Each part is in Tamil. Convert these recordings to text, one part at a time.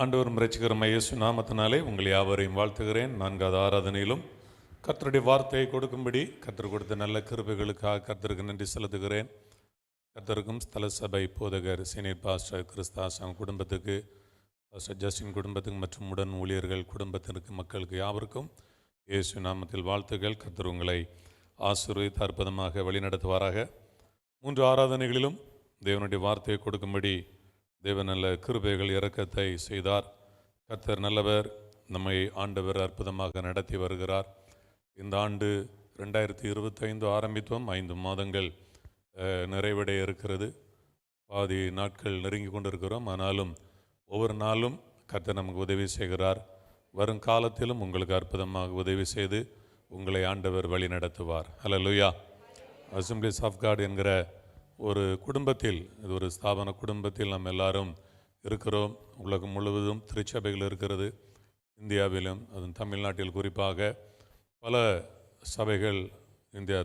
ஆண்டவரும் இரட்சகருமாகிய இயேசு நாமத்தினாலே உங்கள் யாவரையும் வாழ்த்துகிறேன். 4வது ஆராதனையிலும் கர்த்தருடைய வார்த்தையை கொடுக்கும்படி கர்த்தர் கொடுத்த நல்ல கிருபைகளுக்காக கர்த்தருக்கு நன்றி செலுத்துகிறேன். கர்த்தருக்கும் ஸ்தல சபை போதகர் சீனியர் பாஸ்டர் கிறிஸ்தாஸ் அவங்க குடும்பத்துக்கு, பாஸ்டர் ஜஸ்டின் குடும்பத்துக்கு மற்றும் உடன் ஊழியர்கள் குடும்பத்திற்கு மக்களுக்கு யாவருக்கும் இயேசு நாமத்தில் வாழ்த்துக்கள். கர்த்தர் உங்களை ஆசீர்வதித்து அற்புதமாக வழிநடத்துவாராக. 3 ஆராதனைகளிலும் தேவனுடைய வார்த்தையை கொடுக்கும்படி தேவன் நல்ல கிருபைகள் இரக்கத்தை செய்தார். கர்த்தர் நல்லவர். நம்மை ஆண்டவர் அற்புதமாக நடத்தி வருகிறார். இந்த ஆண்டு 2025 ஆரம்பித்தோம். 5 மாதங்கள் நிறைவடைய இருக்கிறது. பாதி நாட்கள் நெருங்கி கொண்டிருக்கிறோம். ஆனாலும் ஒவ்வொரு நாளும் கர்த்தர் நமக்கு உதவி செய்கிறார். வரும் காலத்திலும் உங்களுக்கு அற்புதமாக உதவி செய்து உங்களை ஆண்டவர் வழி நடத்துவார். ஹல்லேலூயா. அசெம்பிளிஸ் ஆஃப் காட் என்கிற ஒரு குடும்பத்தில், இது ஒரு ஸ்தாபன குடும்பத்தில் நாம் எல்லாரும் இருக்கிறோம். உலகம் முழுவதும் திருச்சபைகள் இருக்கிறது. இந்தியாவிலும் அதுவும் தமிழ்நாட்டில் குறிப்பாக பல சபைகள்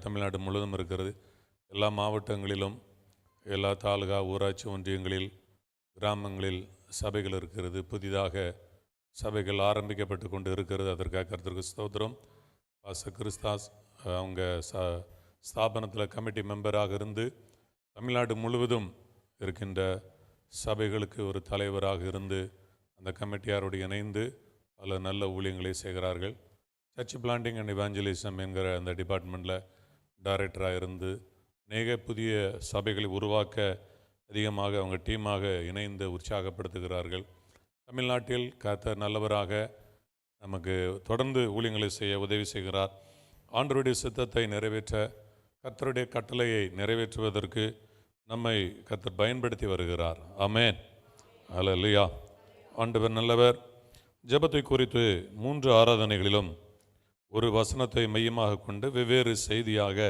தமிழ்நாடு முழுவதும் இருக்கிறது. எல்லா மாவட்டங்களிலும், எல்லா தாலுகா, ஊராட்சி ஒன்றியங்களில், கிராமங்களில் சபைகள் இருக்கிறது. புதிதாக சபைகள் ஆரம்பிக்கப்பட்டு கொண்டு இருக்கிறது. அதற்காக கர்த்தருக்கு ஸ்தோத்திரம். பாஸ்டர் கிறிஸ்தாஸ் அவங்க ஸ்தாபனத்தில் கமிட்டி மெம்பராக இருந்து தமிழ்நாடு முழுவதும் இருக்கின்ற சபைகளுக்கு ஒரு தலைவராக இருந்து அந்த கமிட்டியாரோடு இணைந்து பல நல்ல ஊழியங்களை செய்கிறார்கள். சர்ச் பிளான்டிங் அண்ட் இவாஞ்சலிசம் என்கிற அந்த டிபார்ட்மெண்ட்டில் டைரக்டராக இருந்து அநேக புதிய சபைகளை உருவாக்க அதிகமாக அவங்க டீமாக இணைந்து உற்சாகப்படுத்துகிறார்கள். தமிழ்நாட்டில் கர்த்தர் நல்லவராக நமக்கு தொடர்ந்து ஊழியங்களை செய்ய உதவி செய்கிறார். ஆண்டவருடைய சித்தத்தை நிறைவேற்ற, கர்த்தருடைய கட்டளையை நிறைவேற்றுவதற்கு நம்மை கர்த்தர் பயன்படுத்தி வருகிறார். ஆமென். ஹல்லேலூயா. ஆண்டவர் நல்லவர். ஜெபத்தை குறித்து 3 ஆராதனைகளிலும் ஒரு வசனத்தை மையமாக கொண்டு வெவ்வேறு செய்தியாக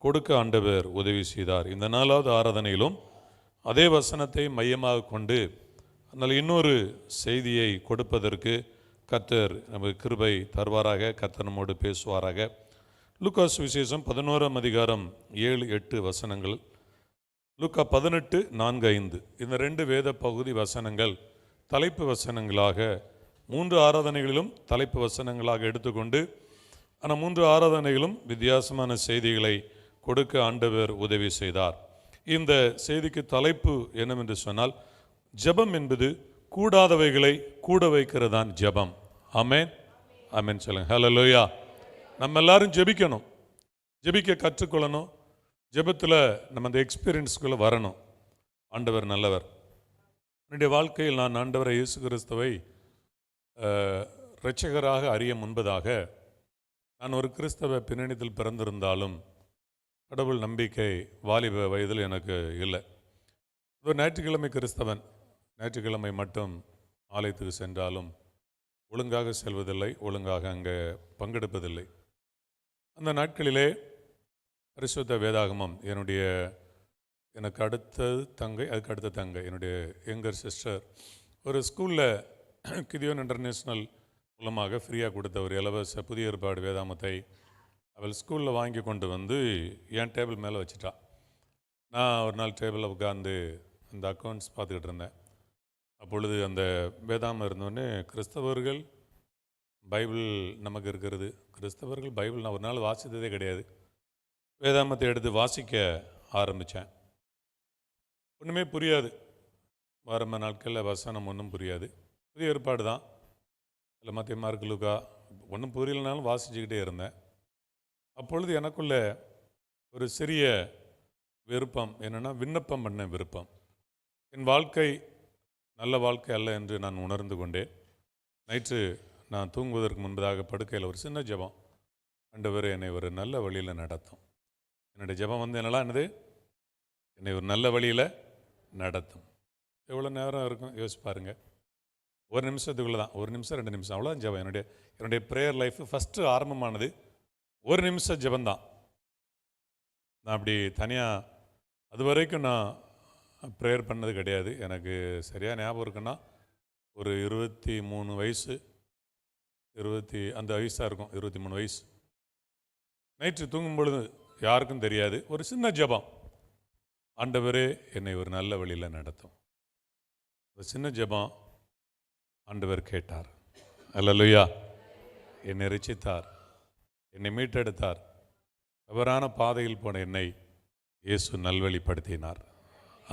கொடுக்க ஆண்டவர் உதவி செய்தார். இந்த 4வது ஆராதனையிலும் அதே வசனத்தை மையமாக கொண்டு அதனால் இன்னொரு செய்தியை கொடுப்பதற்கு கர்த்தர் நமக்கு கிருபை தருவாராக. கர்த்தர் நம்மோடு பேசுவாராக. லூக்கா சுவிசேஷம் 11ஆம் அதிகாரம் 7-8 வசனங்கள், லூக்கா 18:4-5 இந்த 2 வேத பகுதி வசனங்கள் தலைப்பு வசனங்களாக 3 ஆராதனைகளிலும் தலைப்பு வசனங்களாக எடுத்துக்கொண்டு ஆனால் 3 ஆராதனைகளும் வித்தியாசமான செய்திகளை கொடுக்க ஆண்டவர் உதவி செய்தார். இந்த செய்திக்கு தலைப்பு என்னவென்று சொன்னால், ஜெபம் என்பது கூடாதவைகளை கூட வைக்கிறதான் ஜெபம். ஆமென். ஆமென் சொல்லுங்க. ஹல்லேலூயா. நம்ம எல்லாரும் ஜெபிக்கணும், ஜெபிக்க கற்றுக்கொள்ளணும். ஜெபத்தில் நம்ம அந்த எக்ஸ்பீரியன்ஸ்குள்ளே வரணும். ஆண்டவர் நல்லவர். என்னுடைய வாழ்க்கையில் நான் ஆண்டவரை இயேசு கிறிஸ்துவை இரட்சகராக அறிய முன்பதாக நான் ஒரு கிறிஸ்தவ பின்னணியில் பிறந்திருந்தாலும் கடவுள் நம்பிக்கை வாலிப வயதில் எனக்கு இல்லை. ஒரு ஞாயிற்றுக்கிழமை கிறிஸ்தவன். ஞாயிற்றுக்கிழமை மட்டும் ஆலயத்துக்கு சென்றாலும் ஒழுங்காக செல்வதில்லை, ஒழுங்காக அங்கே பங்கெடுப்பதில்லை. அந்த நாட்களிலே பரிசுத்த வேதாகமம் எனக்கு அடுத்தது தங்கை, அதுக்கு அடுத்த தங்கை, என்னுடைய யங்கர் சிஸ்டர் ஒரு ஸ்கூலில் கிதியோன் இன்டர்நேஷ்னல் மூலமாக ஃப்ரீயாக கொடுத்த ஒரு இலவச புதிய ஏற்பாடு வேதாகமத்தை அவள் ஸ்கூலில் வாங்கி கொண்டு வந்து என் டேபிள் மேலே வச்சுட்டா. நான் ஒரு நாள் டேபிளில் உட்காந்து அந்த அக்கௌண்ட்ஸ் பார்த்துக்கிட்டு இருந்தேன். அப்பொழுது அந்த வேதாகமம் இருந்தோடனே, கிறிஸ்தவர்கள் பைபிள் நமக்கு இருக்கிறது, கிறிஸ்தவர்கள் பைபிள் நான் ஒரு நாள் வாசித்ததே கிடையாது. வேதாகமத்தை எடுத்து வாசிக்க ஆரம்பித்தேன். ஒன்றுமே புரியாது. ஆரம்ப நாட்களில் வசனம் ஒன்றும் புரியாது. புதிய ஏற்பாடு தான், இல்லை மத்திய மார்க் லூக்கா ஒன்றும் புரியலனாலும் வாசிச்சுக்கிட்டே இருந்தேன். அப்பொழுது எனக்குள்ள ஒரு சிறிய விருப்பம் என்னென்னா, விண்ணப்பம் பண்ண விருப்பம். என் வாழ்க்கை நல்ல வாழ்க்கை அல்ல என்று நான் உணர்ந்து கொண்டேன். நைட்டு நான் தூங்குவதற்கு முன்பதாக படுக்கையில் ஒரு சின்ன ஜெபம், ஆண்டவரே என்னை ஒரு நல்ல வழியில் நடத்தும். என்னுடைய ஜெபம் என்னது, என்னை ஒரு நல்ல வழியில் நடத்தும். எவ்வளோ நேரம் இருக்கும் யோசிச்சு பாருங்க. ஒரு நிமிஷத்துக்குள்ளே தான், 1 நிமிஷம் 2 நிமிஷம் அவ்வளோதான் ஜெபம். என்னுடைய ப்ரேயர் லைஃப் ஃபஸ்ட்டு ஆரம்பமானது 1 நிமிஷம் ஜெபந்தான். நான் அப்படி தனியாக அது வரைக்கும் நான் ப்ரேயர் பண்ணது கிடையாது. எனக்கு சரியாக ஞாபகம் இருக்குன்னா ஒரு 23 வயசு, அந்த வயசாக இருக்கும், 23 வயசு. நைட்டு தூங்கும் பொழுது யாருக்கும் தெரியாது, ஒரு சின்ன ஜெபம், ஆண்டவரே என்னை ஒரு நல்ல வழியில் நடத்தும். ஒரு சின்ன ஜெபம். ஆண்டவர் கேட்டார். அல்லேலூயா. என்னை ரட்சித்தார், என்னை மீட்டெடுத்தார். தவறான பாதையில் போன என்னை இயேசு நல்வழிப்படுத்தினார்.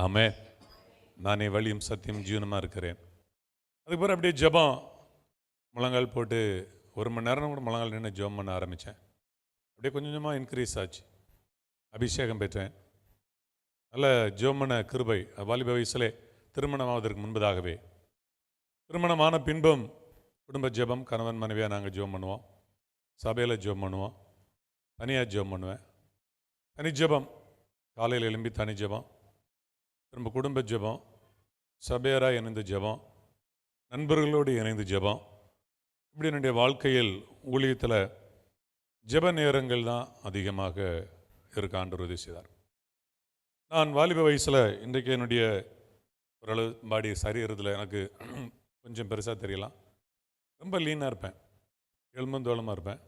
ஆமென். நானே வழியும் சத்தியம் ஜீவனமாக இருக்கிறேன். அதுக்கப்புறம் அப்படியே ஜெபம் முழங்கால் போட்டு 1 மணி நேரம் கூட முழங்கால் நின்று ஜெபம் பண்ண ஆரம்பித்தேன். அப்படியே கொஞ்சம் கொஞ்சமாக இன்க்ரீஸ் ஆச்சு. அபிஷேகம் பெற்றேன். நல்ல ஜெபம் பண்ண கிருபை. வாலிப வயசிலே திருமணமாவதற்கு முன்பதாகவே. திருமணமான பின்பும் குடும்ப ஜெபம், கணவன் மனைவியாக நாங்கள் ஜெபம் பண்ணுவோம். சபையில் ஜெபம் பண்ணுவோம். தனியாக ஜெபம் பண்ணுவேன். தனி ஜெபம், காலையில் எழும்பி தனி ஜெபம், திரும்ப குடும்ப ஜெபம், சபையராக இணைந்து ஜெபம், நண்பர்களோடு இணைந்து ஜெபம். இப்படி என்னுடைய வாழ்க்கையில் ஊழியத்தில் ஜெப நேரங்கள் தான் அதிகமாக இருக்க ஆண்டவர் உதவி செய்தார். நான் வாலிப வயசில், இன்றைக்கு என்னுடைய ஓரளவு பாடி சரீரத்தில் எனக்கு கொஞ்சம் பெருசாக தெரியலாம். ரொம்ப லீனாக இருப்பேன், எலும்பந்தோளமாக இருப்பேன்.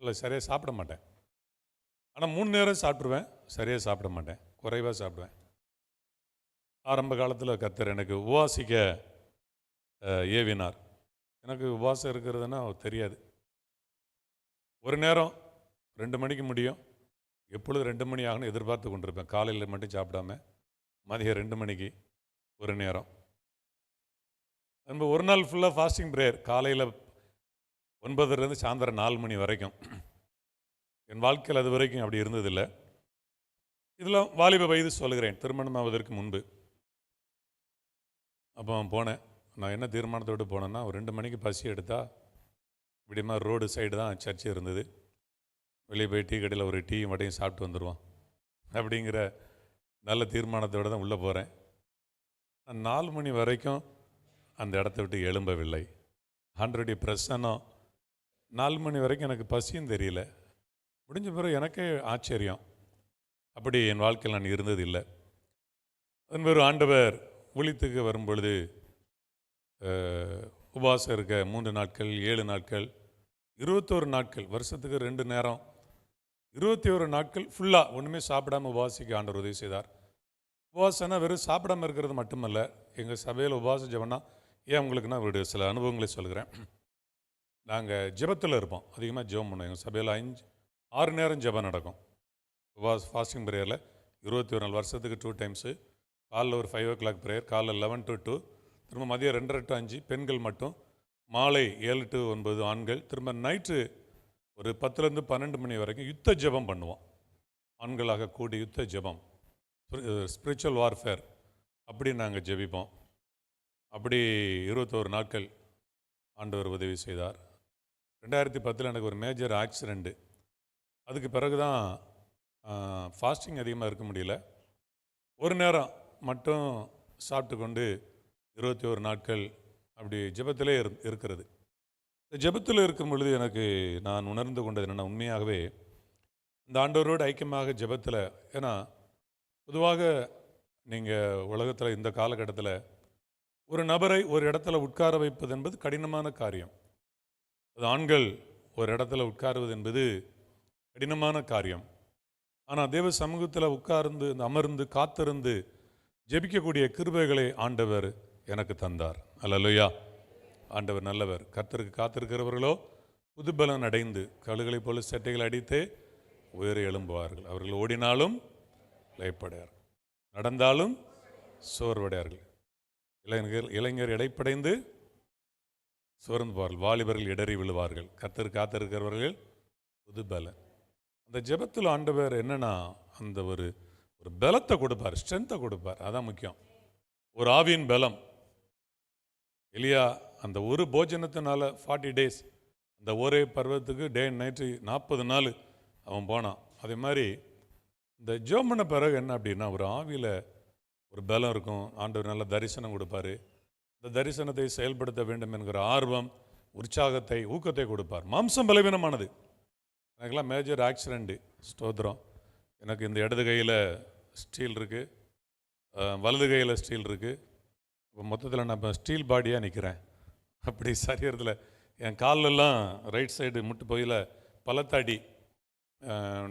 இல்லை, சரியாக சாப்பிட மாட்டேன். ஆனால் 3 நேரம் சாப்பிட்ருவேன், சரியாக சாப்பிட மாட்டேன், குறைவாக சாப்பிடுவேன். ஆரம்ப காலத்தில் கர்த்தர் எனக்கு உபவாசிக்க ஏவினார். எனக்கு உபவாசம் இருக்கிறதுனா தெரியாது. ஒரு நேரம் 2 மணிக்கு முடியும். எப்பொழுது 2 மணி ஆகணும் எதிர்பார்த்து கொண்டிருப்பேன். காலையில் மட்டும் சாப்பிடாம மதியம் 2 மணிக்கு ஒரு நேரம். நம்ம ஒரு நாள் ஃபுல்லாக ஃபாஸ்டிங் ப்ரேயர், காலையில் 9:00 சாயந்தரம் 4 மணி வரைக்கும். என் வாழ்க்கையில் அது வரைக்கும் அப்படி இருந்ததில்லை. இதெல்லாம் வாலிப வயது சொல்கிறேன், திருமணம் ஆவதற்கு முன்பு. அப்போ போனேன். நான் என்ன தீர்மானத்தோடு போனேன்னா, ஒரு 2 மணிக்கு பசி எடுத்தால் இப்படிமா ரோடு சைடு தான் சர்ச்சு இருந்தது. வெளியே போய் டீ கடையில் ஒரு டீயும் வடையும் சாப்பிட்டு வந்துடுவோம் அப்படிங்கிற நல்ல தீர்மானத்தோடு தான் உள்ளே போகிறேன். நான் 4 மணி வரைக்கும் அந்த இடத்த விட்டு எழும்பவில்லை. ஆண்டவருடைய பிரசன்னம் 4 மணி வரைக்கும் எனக்கு பசியும் தெரியல. முடிஞ்ச பிறகு எனக்கே ஆச்சரியம். அப்படி என் வாழ்க்கையில் நான் இருந்தது இல்லை. அதன் பிறகு ஆண்டவர் ஊழியத்துக்கு வரும் பொழுது உபவாசம் இருக்க 3 நாட்கள், 7 நாட்கள், 21 நாட்கள், வருஷத்துக்கு 2 நேரம், 21 நாட்கள் ஃபுல்லாக ஒன்றுமே சாப்பிடாமல் உபவாசிக்க ஆண்டவர் உதவி செய்தார். உபவாசம்னா வெறும் சாப்பிடாமல் இருக்கிறது மட்டுமல்ல. எங்கள் சபையில் உபவாசம் ஜெபம்னா, ஏன் உங்களுக்கு நான் ஒரு சில அனுபவங்களை சொல்கிறேன். நாங்கள் ஜெபத்தில் இருப்போம், அதிகமாக ஜெபம் பண்ணுவோம். எங்கள் சபையில் 6 நேரம் ஜெபம் நடக்கும். ஃபாஸ்டிங் ப்ரேயரில் 21 நாள், வருஷத்துக்கு 2 டைம்ஸு. காலைல ஒரு 5 o'clock ப்ரேயர், காலைல 11 to 2, திரும்ப மதியம் 2:30 to 5 பெண்கள் மட்டும், மாலை 7 to 9 ஆண்கள், திரும்ப நைட்டு ஒரு 10 to 12 மணி வரைக்கும் யுத்த ஜெபம் பண்ணுவோம். ஆண்களாக கூடி யுத்த ஜெபம், ஸ்பிரிச்சுவல் வார்ஃபேர், அப்படி நாங்கள் ஜெபிப்போம். அப்படி 21 நாட்கள் ஆண்டவர் உதவி செய்தார். 2010 எனக்கு ஒரு மேஜர் ஆக்சிடெண்ட்டு. அதுக்கு பிறகு தான் ஃபாஸ்டிங் அதிகமாக இருக்க முடியல. ஒரு நேரம் மட்டும் சாப்பிட்டு கொண்டு 21 நாட்கள் அப்படி ஜெபத்திலே இருக்கிறது. இந்த ஜெபத்தில் இருக்கும் பொழுது எனக்கு நான் உணர்ந்து கொண்டது என்னென்னா, உண்மையாகவே இந்த ஆண்டவரோடு ஐக்கியமாக ஜெபத்தில், ஏன்னா பொதுவாக நீங்கள் உலகத்தில் இந்த காலகட்டத்தில் ஒரு நபரை ஒரு இடத்துல உட்கார வைப்பது என்பது கடினமான காரியம். அது ஆண்கள் ஒரு இடத்துல உட்காருவது என்பது கடினமான காரியம். ஆனால் தேவ சமூகத்தில் உட்கார்ந்து அமர்ந்து காத்திருந்து ஜெபிக்கக்கூடிய கிருபைகளை ஆண்டவர் எனக்கு தந்தார். அல்லேலூயா. ஆண்டவர் நல்லவர். கர்த்தருக்கு காத்திருக்கிறவர்களோ புதுபலன் அடைந்து கழுகளைப் போல செட்டைகள் அடித்து உயர எழும்புவார்கள். அவர்கள் ஓடினாலும் லயப்படையார்கள், நடந்தாலும் சோர்வடையார்கள். இளைஞர் இடைப்படைந்து சோர்ந்து போவார்கள், வாலிபர்கள் இடறி விழுவார்கள். கர்த்தருக்கு காத்திருக்கிறவர்கள் புதுபலன். அந்த ஜெபத்தில் ஆண்டவர் என்னன்னா, அந்த ஒரு பலத்தை கொடுப்பார், ஸ்ட்ரென்த்தை கொடுப்பார். அதான் முக்கியம். ஒரு ஆவியின் பலம். எலியா அந்த ஒரு போஜனத்தினால 40 days, அந்த ஒரே பர்வத்துக்கு டே அண்ட் நைட்டு 40 நாள் அவன் போனான். அதே மாதிரி இந்த ஜெபம் பண்ண பிறகு என்ன அப்படின்னா, ஒரு ஆவியில் ஒரு பலம் இருக்கும். ஆண்டவர் நல்ல தரிசனம் கொடுப்பார். இந்த தரிசனத்தை செயல்படுத்த வேண்டும் என்கிற ஆர்வம், உற்சாகத்தை, ஊக்கத்தை கொடுப்பார். மாம்சம் பலவீனமானது. எனக்கெல்லாம் மேஜர் ஆக்சிடெண்ட்டு, ஸ்தோத்திரம். எனக்கு இந்த இடது கையில் ஸ்டீல் இருக்குது, வலது கையில் ஸ்டீல் இருக்குது. இப்போ மொத்தத்தில் நான் இப்போ ஸ்டீல் பாடியாக நிற்கிறேன். அப்படி சரீரத்தில் என் காலெல்லாம் ரைட் சைடு முட்டு பகுதியில் பலத்தாடி.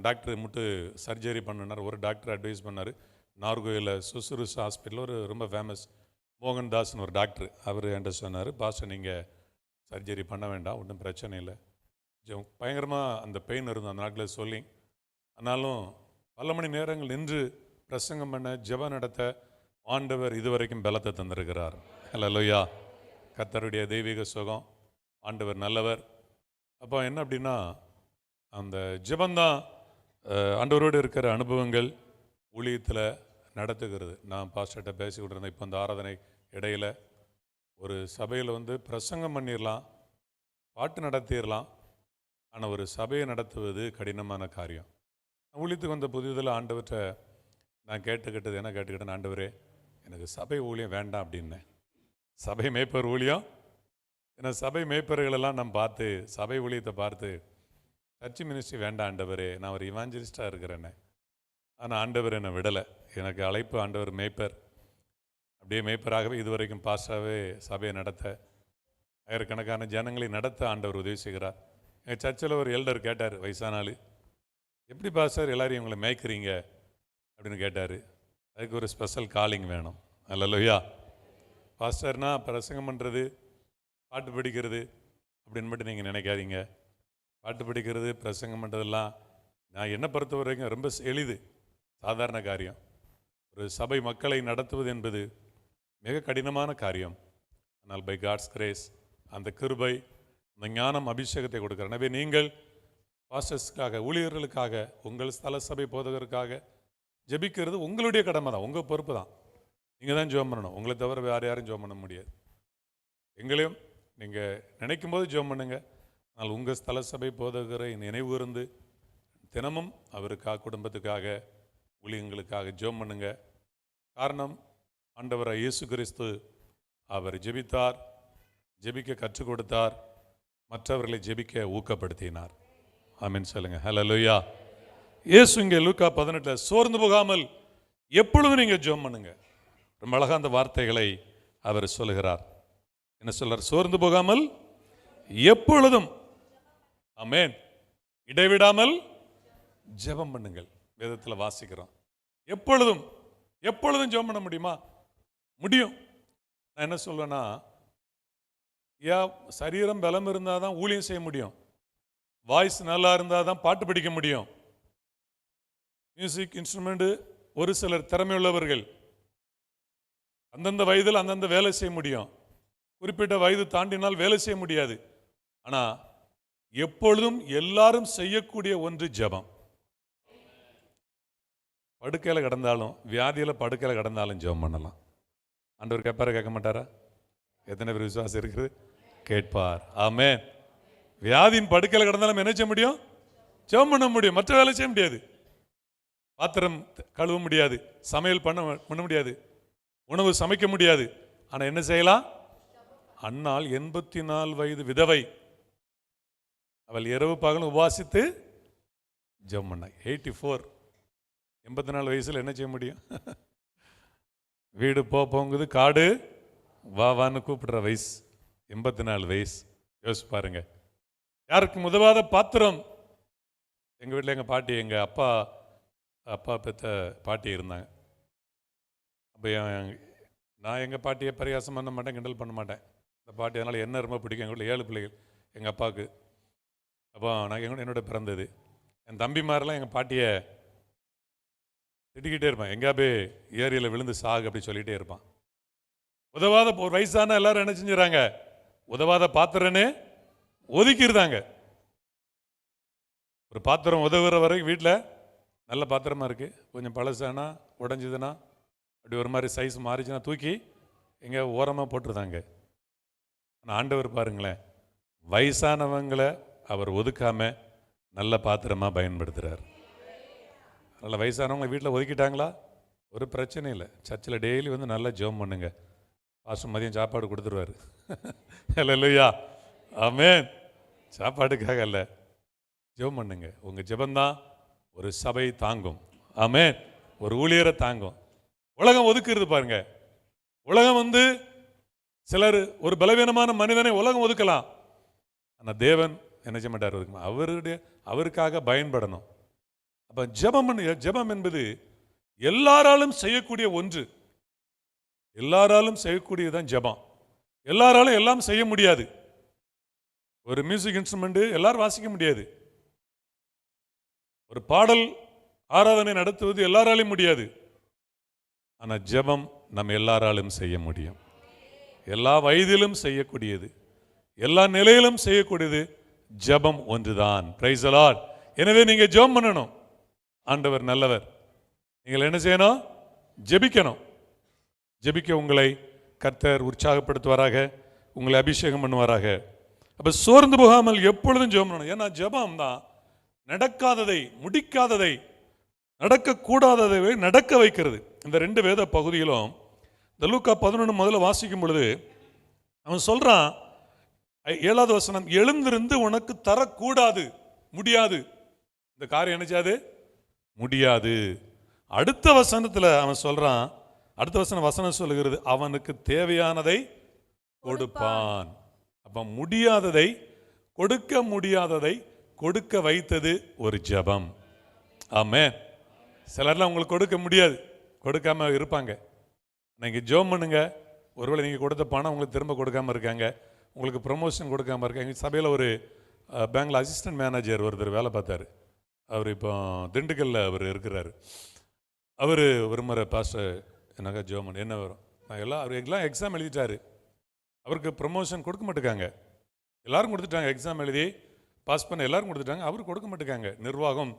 டாக்டர் முட்டு சர்ஜரி பண்ணினார். ஒரு டாக்டர் அட்வைஸ் பண்ணார். நார்கோயில் சுசுருஸ் ஹாஸ்பிட்டல், ஒரு ரொம்ப ஃபேமஸ் மோகன்தாஸ்னு ஒரு டாக்டர், அவர் என்கிட்ட சொன்னார், பாஸ்டர் நீங்கள் சர்ஜரி பண்ண வேண்டாம், ஒன்றும் பிரச்சனை இல்லை. பயங்கரமாக அந்த பெயின் இருந்தது அந்த நாட்டில் சொல்லி. ஆனாலும் பல மணி நேரங்கள் நின்று பிரசங்கம் பண்ண, ஜெபம் நடத்த ஆண்டவர் இதுவரைக்கும் பலத்தை தந்திருக்கிறார். ஹல்லேலூயா. கர்த்தருடைய தெய்வீக சுகம், ஆண்டவர் நல்லவர். அப்போ என்ன அப்படின்னா, அந்த ஜெபந்தான் ஆண்டவரோடு இருக்கிற அனுபவங்கள் ஊழியத்தில் நடத்துகிறது. நான் பாஸ்டர்கிட்ட பேசிக்கிட்டு இருந்தேன். இப்போ இந்த ஆராதனை இடையில் ஒரு சபையில் பிரசங்கம் பண்ணிடலாம், பாட்டு நடத்திடலாம், ஆனால் ஒரு சபையை நடத்துவது கடினமான காரியம். ஊழியத்துக்கு வந்த புதிதில் ஆண்டவர்கிட்ட நான் கேட்டுக்கிட்டது என்ன கேட்டுக்கிட்டேன், ஆண்டவரே எனக்கு சபை ஊழியம் வேண்டாம் அப்படின்னேன். சபை மேய்ப்பர் ஊழியம், ஏன்னா சபை மேய்ப்பர்களெல்லாம் நான் பார்த்து, சபை ஊழியத்தை பார்த்து, சர்ச் மினிஸ்ட்ரி வேண்டாம் ஆண்டவரே, நான் ஒரு இவாஞ்சலிஸ்டாக இருக்கிறேன்னே. ஆனால் ஆண்டவர் என்னை விடலை. எனக்கு அழைப்பு ஆண்டவர் மேய்ப்பர். அப்படியே மேய்ப்பராகவே இதுவரைக்கும் பாஸ்டாகவே சபையை நடத்த, ஆயிரக்கணக்கான ஜனங்களை நடத்த ஆண்டவர் உதவி செய்கிறார். எங்கள் சர்ச்சில் ஒரு எல்டர் கேட்டார், வயசானாலு, எப்படி பாஸ்டர் எல்லாரையும் உங்களை மேய்க்கிறீங்க அப்படின்னு கேட்டார். அதுக்கு ஒரு ஸ்பெஷல் காலிங் வேணும். அல்லேலூயா. பாஸ்டர்னா பிரசங்கம் பண்ணுறது, பாட்டு படிக்கிறது அப்படின்னு மட்டும் நீங்கள் நினைக்காதீங்க. பாட்டு படிக்கிறது, பிரசங்கம் பண்ணுறதெல்லாம் நான் என்னை பொறுத்த வரைக்கும் ரொம்ப எளிது, சாதாரண காரியம். ஒரு சபை மக்களை நடத்துவது என்பது மிக கடினமான காரியம். ஆனால் பை காட்ஸ் கிரேஸ் அந்த கிருபை, அந்த ஞானம், அபிஷேகத்தை கொடுக்குற. எனவே நீங்கள் பாஸ்டர்ஸ்க்காக, ஊழியர்களுக்காக, உங்கள் ஸ்தல சபை போதகருக்காக ஜெபிக்கிறது உங்களுடைய கடமை தான், உங்கள் பொறுப்பு தான். நீங்கள் தான் ஜெபம் பண்ணணும். உங்களை தவிர வேறு யாரும் ஜெபம் பண்ண முடியாது. எங்களையும் நீங்கள் நினைக்கும் போது ஜெபம் பண்ணுங்க. ஆனால் உங்கள் ஸ்தல சபை போதகரை நினைவு இருந்து தினமும் அவருக்காக, குடும்பத்துக்காக, ஊழியங்களுக்காக ஜெபம் பண்ணுங்க. காரணம், ஆண்டவராய் இயேசு கிறிஸ்து அவர் ஜெபித்தார், ஜெபிக்க கற்றுக் கொடுத்தார், மற்றவர்களை ஜெபிக்க ஊக்கப்படுத்தினார். ஆமென் சொல்லுங்க. ஹல்லேலூயா. இயேசு இங்கே லூக்கா 18 சோர்ந்து போகாமல் எப்பொழுதும் நீங்கள் ஜெபம் பண்ணுங்க. ரொம்ப அழகாக அந்த வார்த்தைகளை அவர் சொல்லுகிறார். என்ன சொல்றார்? சோர்ந்து போகாமல் எப்பொழுதும், ஆமென், இடைவிடாமல் ஜெபம் பண்ணுங்கள். வேதத்தில் வாசிக்கிறோம். எப்பொழுதும், எப்பொழுதும் ஜெபம் பண்ண முடியுமா? முடியும். நான் என்ன சொல்வேன்னா, சரீரம் பலம் இருந்தால் தான் ஊழியம் செய்ய முடியும். வாய்ஸ் நல்லா இருந்தால் தான் பாட்டு படிக்க முடியும். மியூசிக் இன்ஸ்ட்ருமெண்ட் ஒரு சிலர் திறமையுள்ளவர்கள் அந்தந்த வயதில் அந்தந்த வேலை செய்ய முடியும். குறிப்பிட்ட வயது தாண்டினால் வேலை செய்ய முடியாது. ஆனால் எப்பொழுதும் எல்லாரும் செய்யக்கூடிய ஒன்று ஜெபம். படுக்கையில் கிடந்தாலும், வியாதியில் படுக்கையில் கிடந்தாலும் ஜெபம் பண்ணலாம். ஆண்டவர் கேட்பாரா, கேட்க மாட்டாரா? எத்தனை பேர் விசுவாசம் இருக்குது? கேட்பார். ஆமென். வியாதியின் படுக்கையில் கிடந்தாலும் என்ன செய்ய முடியும்? ஜெபம் பண்ண முடியும். மற்ற வேலை செய்ய முடியாது. பாத்திரம் கழுவ முடியாது, சமையல் பண்ண முடியாது, உணவு சமைக்க முடியாது. ஆனால் என்ன செய்யலாம்? அன்னாள் 84 வயது விதவை, அவள் இரவு பகலும் உபாசித்து ஜெபம் பண்ண. 84 வயசுல என்ன செய்ய முடியும்? வீடு போங்குது, காடு வா வான்னு கூப்பிடுற வயசு, 84 வயசு. யோசிச்சு பாருங்க. யாருக்கும் உதவாத பாத்திரம். எங்க வீட்டில் எங்க பாட்டி, எங்க அப்பா பெற்ற பாட்டி இருந்தாங்க. அப்போ நான் எங்கள் பாட்டியை பரிகாசம் பண்ண மாட்டேன், கிண்டல் பண்ண மாட்டேன். இந்த பாட்டி அதனால் என்ன ரொம்ப பிடிக்கும். எங்கள் வீட்டில் 7 பிள்ளைகள் எங்கள் அப்பாவுக்கு. அப்போ நான் என்னோட பிறந்தது. என் தம்பிமாரெலாம் எங்கள் பாட்டியை திட்டிக்கிட்டே இருப்பான். எங்கேயா போய் ஏரியில் விழுந்து சாகு அப்படி சொல்லிகிட்டே இருப்பான். உதவாத ஒரு வயசான எல்லாரும் என்ன செஞ்சுறாங்க? உதவாத பாத்திரன்னு ஒதுக்கிடுறாங்க. ஒரு பாத்திரம் உதவுற வரைக்கும் வீட்டில் நல்ல பாத்திரமா இருக்குது, கொஞ்சம் பழசானா உடஞ்சிதுன்னா அப்படி ஒரு மாதிரி சைஸ் மாறிச்சுன்னா தூக்கி எங்கே ஓரமாக போட்டுருந்தாங்க. ஆனால் ஆண்டவர் பாருங்களேன், வயசானவங்களை அவர் ஒதுக்காம நல்ல பாத்திரமாக பயன்படுத்துகிறார். அதனால் வயசானவங்க வீட்டில் ஒதுக்கிட்டாங்களா? ஒரு பிரச்சனை இல்லை. சர்ச்சில் டெய்லி நல்லா ஜெபம் பண்ணுங்க. பாஸ்டர் மதியம் சாப்பாடு கொடுத்துருவார். ஹல்லேலூயா. ஆமென். சாப்பாடுக்காக இல்லை, ஜெபம் பண்ணுங்க. உங்கள் ஜெபந்தான் ஒரு சபை தாங்கும். ஆமென். ஒரு ஊழியரை தாங்கும். உலகம் ஒதுக்குறது பாருங்க. உலகம் சிலர் ஒரு பலவீனமான மனிதனை உலகம் ஒதுக்கலாம். ஆனால் தேவன் என்ன செய்ய மாட்டார்? அவருக்காக பயன்படணும். அப்போ ஜெபம் என்பது எல்லாராலும் செய்யக்கூடிய ஒன்று. எல்லாராலும் செய்யக்கூடியதான் ஜெபம். எல்லாராலும் எல்லாம் செய்ய முடியாது. ஒரு மியூசிக் இன்ஸ்ட்ருமெண்ட் எல்லாரும் வாசிக்க முடியாது. ஒரு பாடல் ஆராதனை நடத்துவது எல்லாராலையும் முடியாது. ஆனால் ஜெபம் நம்ம எல்லாராலும் செய்ய முடியும். எல்லா வயதிலும் செய்யக்கூடியது, எல்லா நிலையிலும் செய்யக்கூடியது ஜெபம் ஒன்றுதான். Price the Lord. எனவே நீங்க ஜெபம் பண்ணணும். ஆண்டவர் நல்லவர். நீங்கள் என்ன செய்யணும்? ஜெபிக்கணும். ஜெபிக்க உங்களை கர்த்தர் உற்சாகப்படுத்துவாராக, உங்களை அபிஷேகம் பண்ணுவாராக. அப்ப சோர்ந்து போகாமல் எப்பொழுதும் ஜெபம் பண்ணணும். ஏன்னா ஜெபம் தான் நடக்காததை, முடிக்காததை, நடக்கக்கூடாததை நடக்க வைக்கிறது. இந்த 2 வேத பகுதியிலும் இந்த லூக்கா 11 முதல்ல வாசிக்கும் பொழுது அவன் சொல்றான், 7வது வசனம், எழுந்திருந்து உனக்கு தரக்கூடாது, முடியாது. இந்த காரியம் என்னச்சாது? முடியாது. அடுத்த வசனத்துல அவன் சொல்றான், அடுத்த வசனம் சொல்லுகிறது, அவனுக்கு தேவையானதை கொடுப்பான். அப்ப முடியாததை, கொடுக்க முடியாததை கொடுக்க வைத்தது ஒரு ஜெபம். ஆமென். சிலர்லாம் உங்களுக்கு கொடுக்க முடியாது, கொடுக்காம இருப்பாங்க. நீங்க ஜெபம் பண்ணுங்க. ஒருவேளை நீங்க கொடுத்த பணம் உங்களுக்கு திரும்ப கொடுக்காம இருக்காங்க, உங்களுக்கு ப்ரமோஷன் கொடுக்காம இருக்காங்க. சபையில் ஒரு பேங்க்ல அசிஸ்டன்ட் மேனேஜர் ஒருத்தர் வேலை பார்த்தாரு. அவர் இப்போ திண்டுக்கல்ல அவர் இருக்கிறாரு. அவர் ஒரு முறை பாஸ்டர் எனக்கு ஜெபம் பண்ண என்ன வரும், நான் எல்லாம் எக்ஸாம் எழுதிட்டாரு. அவருக்கு ப்ரமோஷன் கொடுக்க மாட்டேங்காங்க. எல்லாரும் கொடுத்துட்டாங்க, எக்ஸாம் எழுதி பாஸ் பண்ண எல்லாரும் கொடுத்துட்டாங்க, அவருக்கு கொடுக்க மாட்டேங்காங்க. நிர்வாகம்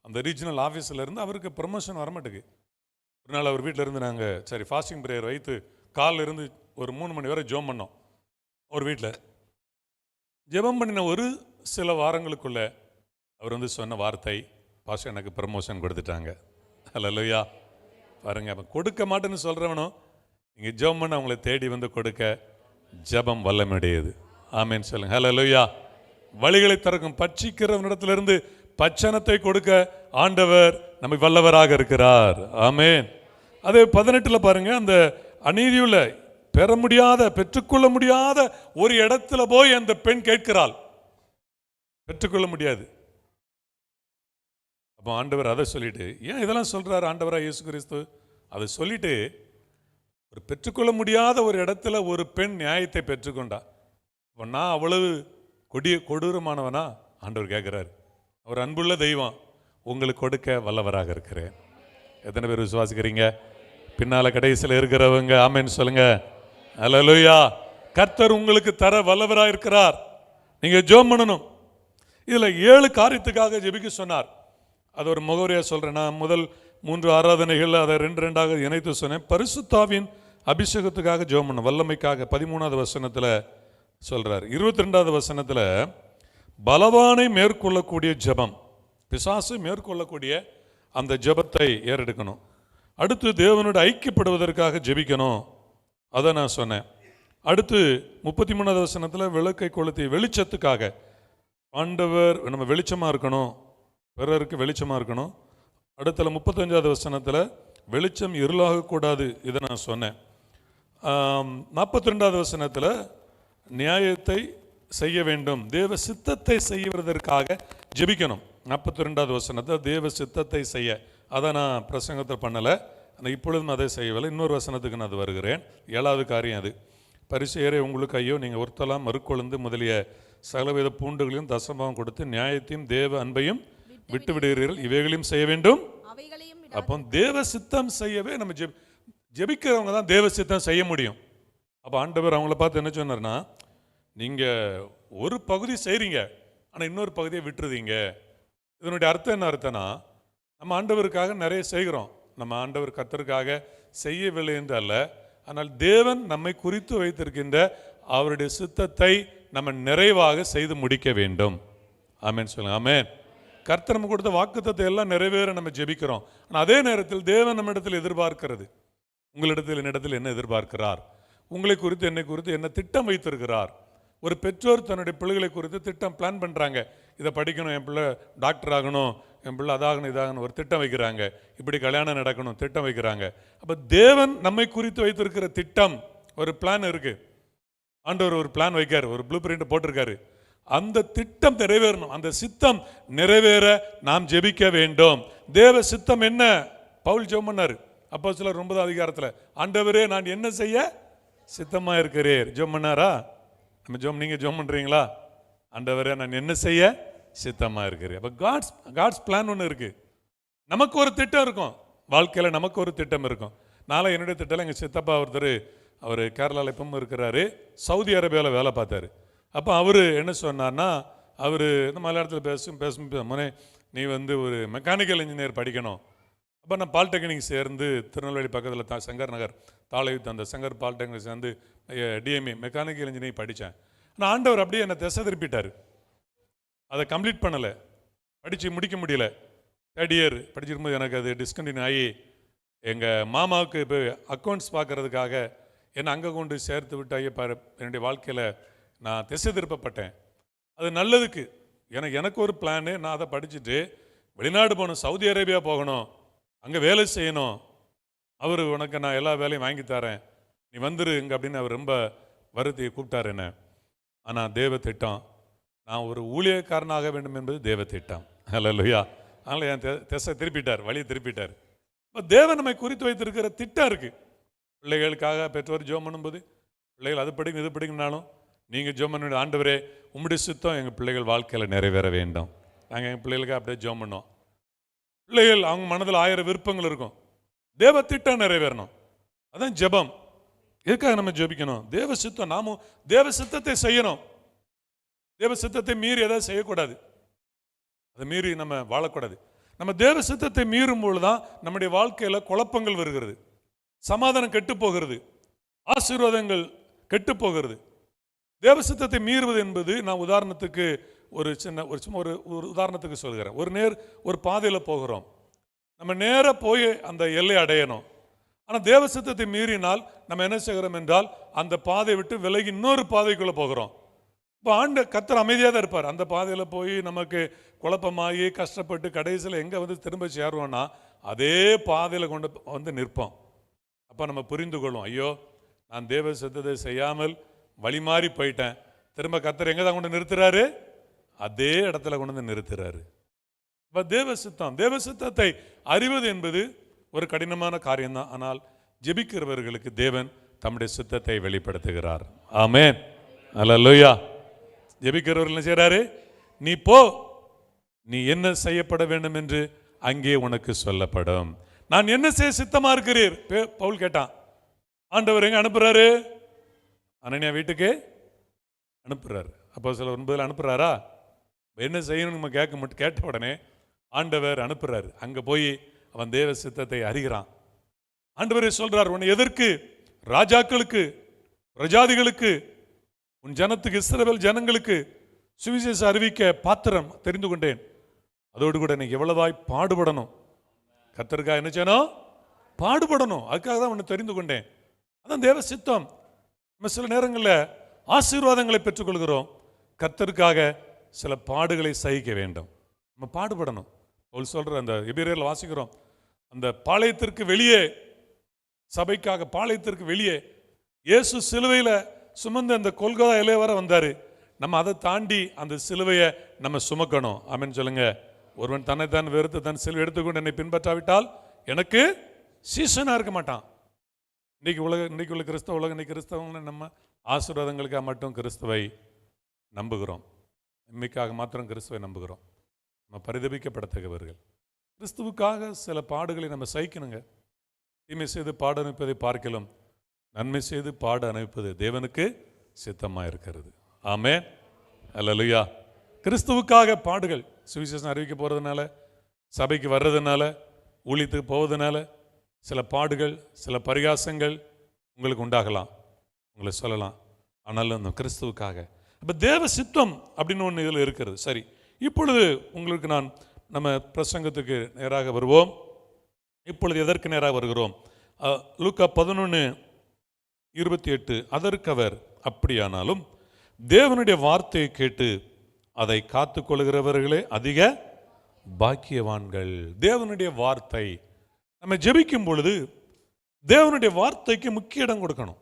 அந்த ரீஜனல் ஆஃபீஸில் இருந்து அவருக்கு ப்ரமோஷன் வரமாட்டேங்குது. ஒரு நாள் அவர் வீட்டில் இருந்து நாங்கள் சரி ஃபாஸ்டிங் ப்ரேயர் வைத்து காலில் இருந்து ஒரு 3 மணி வரை ஜெபம் பண்ணோம். ஒரு வீட்டில் ஜெபம் பண்ணின ஒரு சில வாரங்களுக்குள்ள அவர் சொன்ன வார்த்தை, பாஸ்டர் எனக்கு ப்ரமோஷன் கொடுத்துட்டாங்க. ஹல்லேலூயா. பாருங்க, அப்போ கொடுக்க மாட்டேன்னு சொல்கிறவனும் நீங்கள் ஜெபம் பண்ண அவங்களை தேடி வந்து கொடுக்க ஜெபம் வல்லமையுடையது. ஆமேன்னு சொல்லுங்க. ஹல்லேலூயா. வழிகளை திறக்கும் பட்சிக்கிறவனிடத்திலிருந்து பச்சனத்தை கொடுக்க ஆண்டவர் நம்மை வல்லவராக இருக்கிறார். ஆமேன். அதே 18 பாருங்க, அந்த அநீதியுள்ள பெற முடியாத, பெற்றுக்கொள்ள முடியாத ஒரு இடத்துல போய் அந்த பெண் கேட்கிறாள். பெற்றுக்கொள்ள முடியாது. அப்போ ஆண்டவர் அதை சொல்லிட்டு, ஏன் இதெல்லாம் சொல்றாரு ஆண்டவரா இயேசு கிறிஸ்து? அதை சொல்லிட்டு, ஒரு பெற்றுக்கொள்ள முடியாத ஒரு இடத்துல ஒரு பெண் நியாயத்தை பெற்றுக்கொண்டா. அப்போ நான் அவ்வளவு கொடூரமானவனா? ஆண்டவர் கேட்கிறாரு. அவர் அன்புள்ள தெய்வம், உங்களுக்கு கொடுக்க வல்லவராக இருக்கிறேன். எத்தனை பேர் விசுவாசிக்கிறீங்க? பின்னால கடைசியில் இருக்கிறவங்க ஆமென் சொல்லுங்க. அல்லேலூயா. கர்த்தர் உங்களுக்கு தர வல்லவராக இருக்கிறார். நீங்க ஜெபம் பண்ணணும். இதுல 7 காரியத்துக்காக ஜெபிக்க சொன்னார். அது ஒரு முகவரியா சொல்றேன். நான் முதல் 3 ஆராதனைகள் அதை 2 இணைத்து சொன்னேன். பரிசுத்தாவின் அபிஷேகத்துக்காக ஜெபம் பண்ணணும், வல்லமைக்காக 13வது வசனத்துல சொல்றார். 22வது வசனத்துல பலவானை மேற்கொள்ளக்கூடிய ஜெபம், பிசாசை மேற்கொள்ளக்கூடிய அந்த ஜெபத்தை ஏறெடுக்கணும். அடுத்து தேவனோடு ஐக்கியப்படுவதற்காக ஜெபிக்கணும், அதை நான் சொன்னேன். அடுத்து 33வது வசனத்தில் விளக்கை கொளுத்தி வெளிச்சத்துக்காக, ஆண்டவர் நம்ம வெளிச்சமாக இருக்கணும், பிறருக்கு வெளிச்சமாக இருக்கணும். அடுத்தல 35வது வசனத்தில் வெளிச்சம் இருளாகக்கூடாது, இதை நான் சொன்னேன். 42வது வசனத்தில் நியாயத்தை செய்ய வேண்டும், தேவ சித்தத்தை செய்வதற்காக ஜெபிக்கணும். 42வது வசனத்தை தேவ சித்தத்தை செய்ய, அதை நான் பிரசங்கத்தை பண்ணலை, ஆனால் இப்பொழுதும் அதை செய்யவில்லை. இன்னொரு வசனத்துக்கு நான் அது வருகிறேன். 7வது காரியம் அது, பரிசேயரே உங்களுக்கு ஐயோ, நீங்கள் ஒருத்தலாம் மறுக்கொழுந்து முதலிய சகலவித பூண்டுகளையும் தசமம் கொடுத்து நியாயத்தையும் தேவ அன்பையும் விட்டு விடுகிறீர்கள், இவைகளையும் செய்ய வேண்டும். அப்போ தேவ சித்தம் செய்யவே நம்ம ஜெபிக்கிறவங்க தான் தேவ சித்தம் செய்ய முடியும். அப்போ ஆண்டவர் அவங்கள பார்த்து என்ன சொன்னார்னா, நீங்கள் ஒரு பகுதி செய்கிறீங்க, ஆனால் இன்னொரு பகுதியை விட்டுருதீங்க. இதனுடைய அர்த்தம் என்ன அர்த்தம்னா, நம்ம ஆண்டவருக்காக நிறைய செய்கிறோம், நம்ம ஆண்டவர் கர்த்தருக்காக செய்யவில்லை என்று அல்ல, ஆனால் தேவன் நம்மை குறித்து வைத்திருக்கின்ற அவருடைய சித்தத்தை நம்ம நிறைவாக செய்து முடிக்க வேண்டும். ஆமென் சொல்லுங்க. ஆமென். கர்த்தர் நம்ம கொடுத்த வாக்குத்தத்தை எல்லாம் நிறைவேற நம்ம ஜெபிக்கிறோம். ஆனால் அதே நேரத்தில் தேவன் நம்ம இடத்தில் எதிர்பார்க்கிறது, உங்களிடத்தில் என்னிடத்தில் என்ன எதிர்பார்க்கிறார், உங்களை குறித்து என்னை குறித்து என்ன திட்டம் வைத்திருக்கிறார். ஒரு பெற்றோர் தன்னுடைய பிள்ளைகளை குறித்து திட்டம் பிளான் பண்ணுறாங்க. இதை படிக்கணும், என் பிள்ளை டாக்டர் ஆகணும், என் பிள்ளை அதாகணும் இதாகணும் ஒரு திட்டம் வைக்கிறாங்க, இப்படி கல்யாணம் நடக்கணும் திட்டம் வைக்கிறாங்க. அப்போ தேவன் நம்மை குறித்து வைத்திருக்கிற திட்டம், ஒரு பிளான் இருக்கு. ஆண்டவர் ஒரு பிளான் வைக்காரு, ஒரு ப்ளூ பிரிண்ட் போட்டிருக்காரு. அந்த திட்டம் நிறைவேறணும், அந்த சித்தம் நிறைவேற நாம் ஜெபிக்க வேண்டும். தேவ சித்தம் என்ன? பவுல் ஜெபம் பண்ணாரு, அப்போஸ்தலர் 9 அதிகாரத்தில், ஆண்டவரே நான் என்ன செய்ய சித்தமா இருக்கிறீர். ஜெபம் பண்ணாரா? நம்ம ஜெபம், நீங்க ஜெபம் பண்றீங்களா? ஆண்டவரே நான் என்ன செய்ய சித்தமா இருக்கிறேன். அப்ப காட்ஸ் பிளான் ஒன்று இருக்கு. நமக்கு ஒரு திட்டம் இருக்கும் வாழ்க்கையில், நமக்கு ஒரு திட்டம் இருக்கும். நாளை என்னுடைய திட்டம், எங்கள் சித்தப்பா ஒருத்தர், அவர் கேரளாவில் எப்பவும் இருக்கிறாரு, சவுதி அரேபியாவில் வேலை பார்த்தாரு. அப்போ அவர் என்ன சொன்னார்னா, அவர் இந்த மலையாளத்தில் பேசும் முன்னே நீ ஒரு மெக்கானிக்கல் இன்ஜினியர் படிக்கணும். அப்போ நான் பாலிடெக்னிக் சேர்ந்து திருநெல்வேலி பக்கத்தில் சங்கர் நகர் தாளையுத்து அந்த சங்கர் பாலிடெக்னிக் சேர்ந்து டிஎம்இ மெக்கானிக்கல் இன்ஜினியரிங் படித்தேன். ஆனால் ஆண்டவர் அப்படியே என்னை திசை திருப்பிட்டார். அதை கம்ப்ளீட் பண்ணலை, படித்து முடிக்க முடியல. 3rd இயர் படிச்சிருக்கும்போது எனக்கு அது டிஸ்கண்டினியூ ஆகி எங்கள் மாமாவுக்கு இப்போ அக்கௌண்ட்ஸ் பார்க்குறதுக்காக என்னை அங்கே கொண்டு சேர்த்து விட்டு ஐயப்பார் என்னுடைய வாழ்க்கையில் நான் திசை திருப்பப்பட்டேன். அது நல்லதுக்கு. எனக்கு ஒரு பிளானு. நான் அதை படிச்சுட்டு வெளிநாடு போகணும், சவுதி அரேபியா போகணும், அங்கே வேலை செய்யணும். அவர் உனக்கு நான் எல்லா வேலையும் வாங்கி தரேன், நீ வந்துருங்க அப்படின்னு அவர் ரொம்ப வருத்தி கூப்பிட்டார் என்ன. ஆனால் தேவ திட்டம், நான் ஒரு ஊழியக்காரனாக வேண்டும் என்பது தேவ திட்டம். ஹல்லேலூயா. அதனால் என் திசை திருப்பிட்டார், வழியை திருப்பிட்டார். இப்போ தேவன் நம்மை குறித்து வைத்திருக்கிற திட்டம் இருக்குது. பிள்ளைகளுக்காக பெற்றோர் ஜெபம் பண்ணும்போது, பிள்ளைகள் அது படிக்கணும் இது படிக்கணும்னாலும் நீங்கள் ஜெபம் பண்ண, ஆண்டவரே உம்முடைய சுத்தம் எங்கள் பிள்ளைகள் வாழ்க்கையில் நிறைவேற வேண்டும். நாங்கள் எங்கள் பிள்ளைகளுக்கு அப்படியே ஜெபம் பண்ணோம். பிள்ளைகள் அவங்க மனதில் 1000 விருப்பங்கள் இருக்கும், தேவ திட்டம் நிறைவேறணும். அதான் ஜெபம். எதுக்காக நம்ம ஜெபிக்கணும்? தேவ சித்தம். நாமும் தேவ சித்தத்தை செய்யணும். தேவ சித்தத்தை மீறி எதாவது செய்யக்கூடாது, அதை மீறி நம்ம வாழக்கூடாது. நம்ம தேவ சித்தத்தை மீறும் பொழுதுதான் நம்முடைய வாழ்க்கையில் குழப்பங்கள் வருகிறது, சமாதானம் கெட்டு போகிறது, ஆசீர்வாதங்கள் கெட்டு போகிறது. தேவ சித்தத்தை மீறுவது என்பது, நான் உதாரணத்துக்கு ஒரு உதாரணத்துக்கு சொல்கிறேன். ஒரு பாதையில் போகிறோம், நம்ம நேராக போய் அந்த எல்லை அடையணும். ஆனால் தேவ சித்தத்தை மீறினால் நம்ம என்ன செய்கிறோம் என்றால், அந்த பாதையை விட்டு விலகி இன்னொரு பாதைக்குள்ளே போகிறோம். இப்போ கர்த்தர் அமைதியாக தான் இருப்பார். அந்த பாதையில் போய் நமக்கு குழப்பமாகி கஷ்டப்பட்டு கடைசியில் எங்கே திரும்ப சேருவோம்னா அதே பாதையில் கொண்டு நிற்போம். அப்போ நம்ம புரிந்து கொள்வோம், ஐயோ நான் தேவ சித்தத்தை செய்யாமல் வழி மாறி போயிட்டேன். திரும்ப கர்த்தர் எங்கே தான் கொண்டு நிறுத்துறாரு? அதே இடத்துல கொண்டு வந்து நிறுத்துறாரு. இப்போ தேவ சித்தத்தை அறிவது என்பது ஒரு கடினமான காரியம்தான். ஆனால் ஜெபிக்கிறவர்களுக்கு தேவன் தம்முடைய சித்தத்தை வெளிப்படுத்துகிறார். ஆமென், அல்லேலூயா. ஜெபிக்கிறவர்கள் என்ன செய்றாரு? நீ போ, நீ என்ன செய்யப்பட வேண்டும் என்று அங்கே உனக்கு சொல்லப்படும். நான் என்ன செய்ய சித்தமா இருக்கிறீர்? பவுல் கேட்டான். ஆண்டவர் எங்க அனுப்புறாரு? அனனியா வீட்டுக்கு அனுப்புறாரு. அப்போஸ்தலர் 9 அனுப்புறாரா? என்ன செய்யணும் நம்ம கேட்ட உடனே ஆண்டவர் அனுப்புறாரு. அங்க போய் அவன் தேவ சித்தத்தை அறிகிறான். ஆண்டவரே சொல்றார், உன்னை எதற்கு? ராஜாக்களுக்கு, பிரஜாதிகளுக்கு, உன் ஜனத்துக்கு, இஸ்ரவேல் ஜனங்களுக்கு சுவிசேஷம் அறிவிக்க பாத்திரம் தெரிந்து கொண்டேன். அதோடு கூட நீ எவ்வளவாய் பாடுபடணும். கர்த்தருக்காக என்ன செய்யணும்? பாடுபடணும். அதுக்காக தான் உன்னை தெரிந்து கொண்டேன். அதான் தேவ சித்தம். நம்ம சில நேரங்களில் ஆசீர்வாதங்களை பெற்றுக்கொள்கிறோம், கர்த்தருக்காக சில பாடுகளை சகிக்க வேண்டும். நம்ம பாடுபடணும். அவள் சொல்ற அந்த எபிரேயர்ல வாசிக்கிறோம், அந்த பாளையத்திற்கு வெளியே, சபைக்காக பாளையத்திற்கு வெளியே இயேசு சிலுவையில் சுமந்து அந்த கொல்கதா இலைய வர வந்தாரு. நம்ம அதை தாண்டி அந்த சிலுவையை நம்ம சுமக்கணும். ஆமென் சொல்லுங்க. ஒருவன் தன்னைத்தான் வெறுத்து தன் சிலுவை எடுத்துக்கொண்டு என்னை பின்பற்றாவிட்டால் எனக்கு சீசனா இருக்க மாட்டான். இன்னைக்கு உள்ள கிறிஸ்தவ உலகம், இன்னைக்கு கிறிஸ்தவங்க நம்ம ஆசீர்வாதங்களுக்காக மட்டும் கிறிஸ்துவை நம்புகிறோம், நன்மைக்காக மாத்திரம் கிறிஸ்துவை நம்புகிறோம். நம்ம பரிதபிக்கப்படத்தக்கவர்கள். கிறிஸ்துவுக்காக சில பாடுகளை நம்ம சகிக்கணுங்க. தீமை செய்து பாட அனுப்பதை பார்க்கலாம், நன்மை செய்து பாட அனுப்பது தேவனுக்கு சித்தமாக இருக்கிறது. ஆமென், அல்லேலூயா. கிறிஸ்துவுக்காக பாடுகள், சுவிசேஷம் அறிவிக்க போகிறதுனால, சபைக்கு வர்றதுனால, ஊழியத்துக்கு போவதுனால சில பாடுகள், சில பரிகாசங்கள் உங்களுக்கு உண்டாகலாம், உங்களை சொல்லலாம். ஆனாலும் அந்த கிறிஸ்துவுக்காக. அப்போ தேவ சித்தம் அப்படின்னு ஒன்று இதில் இருக்கிறது. சரி, இப்பொழுது உங்களுக்கு நம்ம பிரசங்கத்துக்கு நேராக வருவோம். இப்பொழுது எதற்கு நேராக வருகிறோம்? லூக்கா 11:28. அதற்கவர், அப்படியானாலும் தேவனுடைய வார்த்தையை கேட்டு அதை காத்து கொள்கிறவர்களே அதிக பாக்கியவான்கள். தேவனுடைய வார்த்தை, நம்ம ஜெபிக்கும் பொழுது தேவனுடைய வார்த்தைக்கு முக்கிய இடம் கொடுக்கணும்.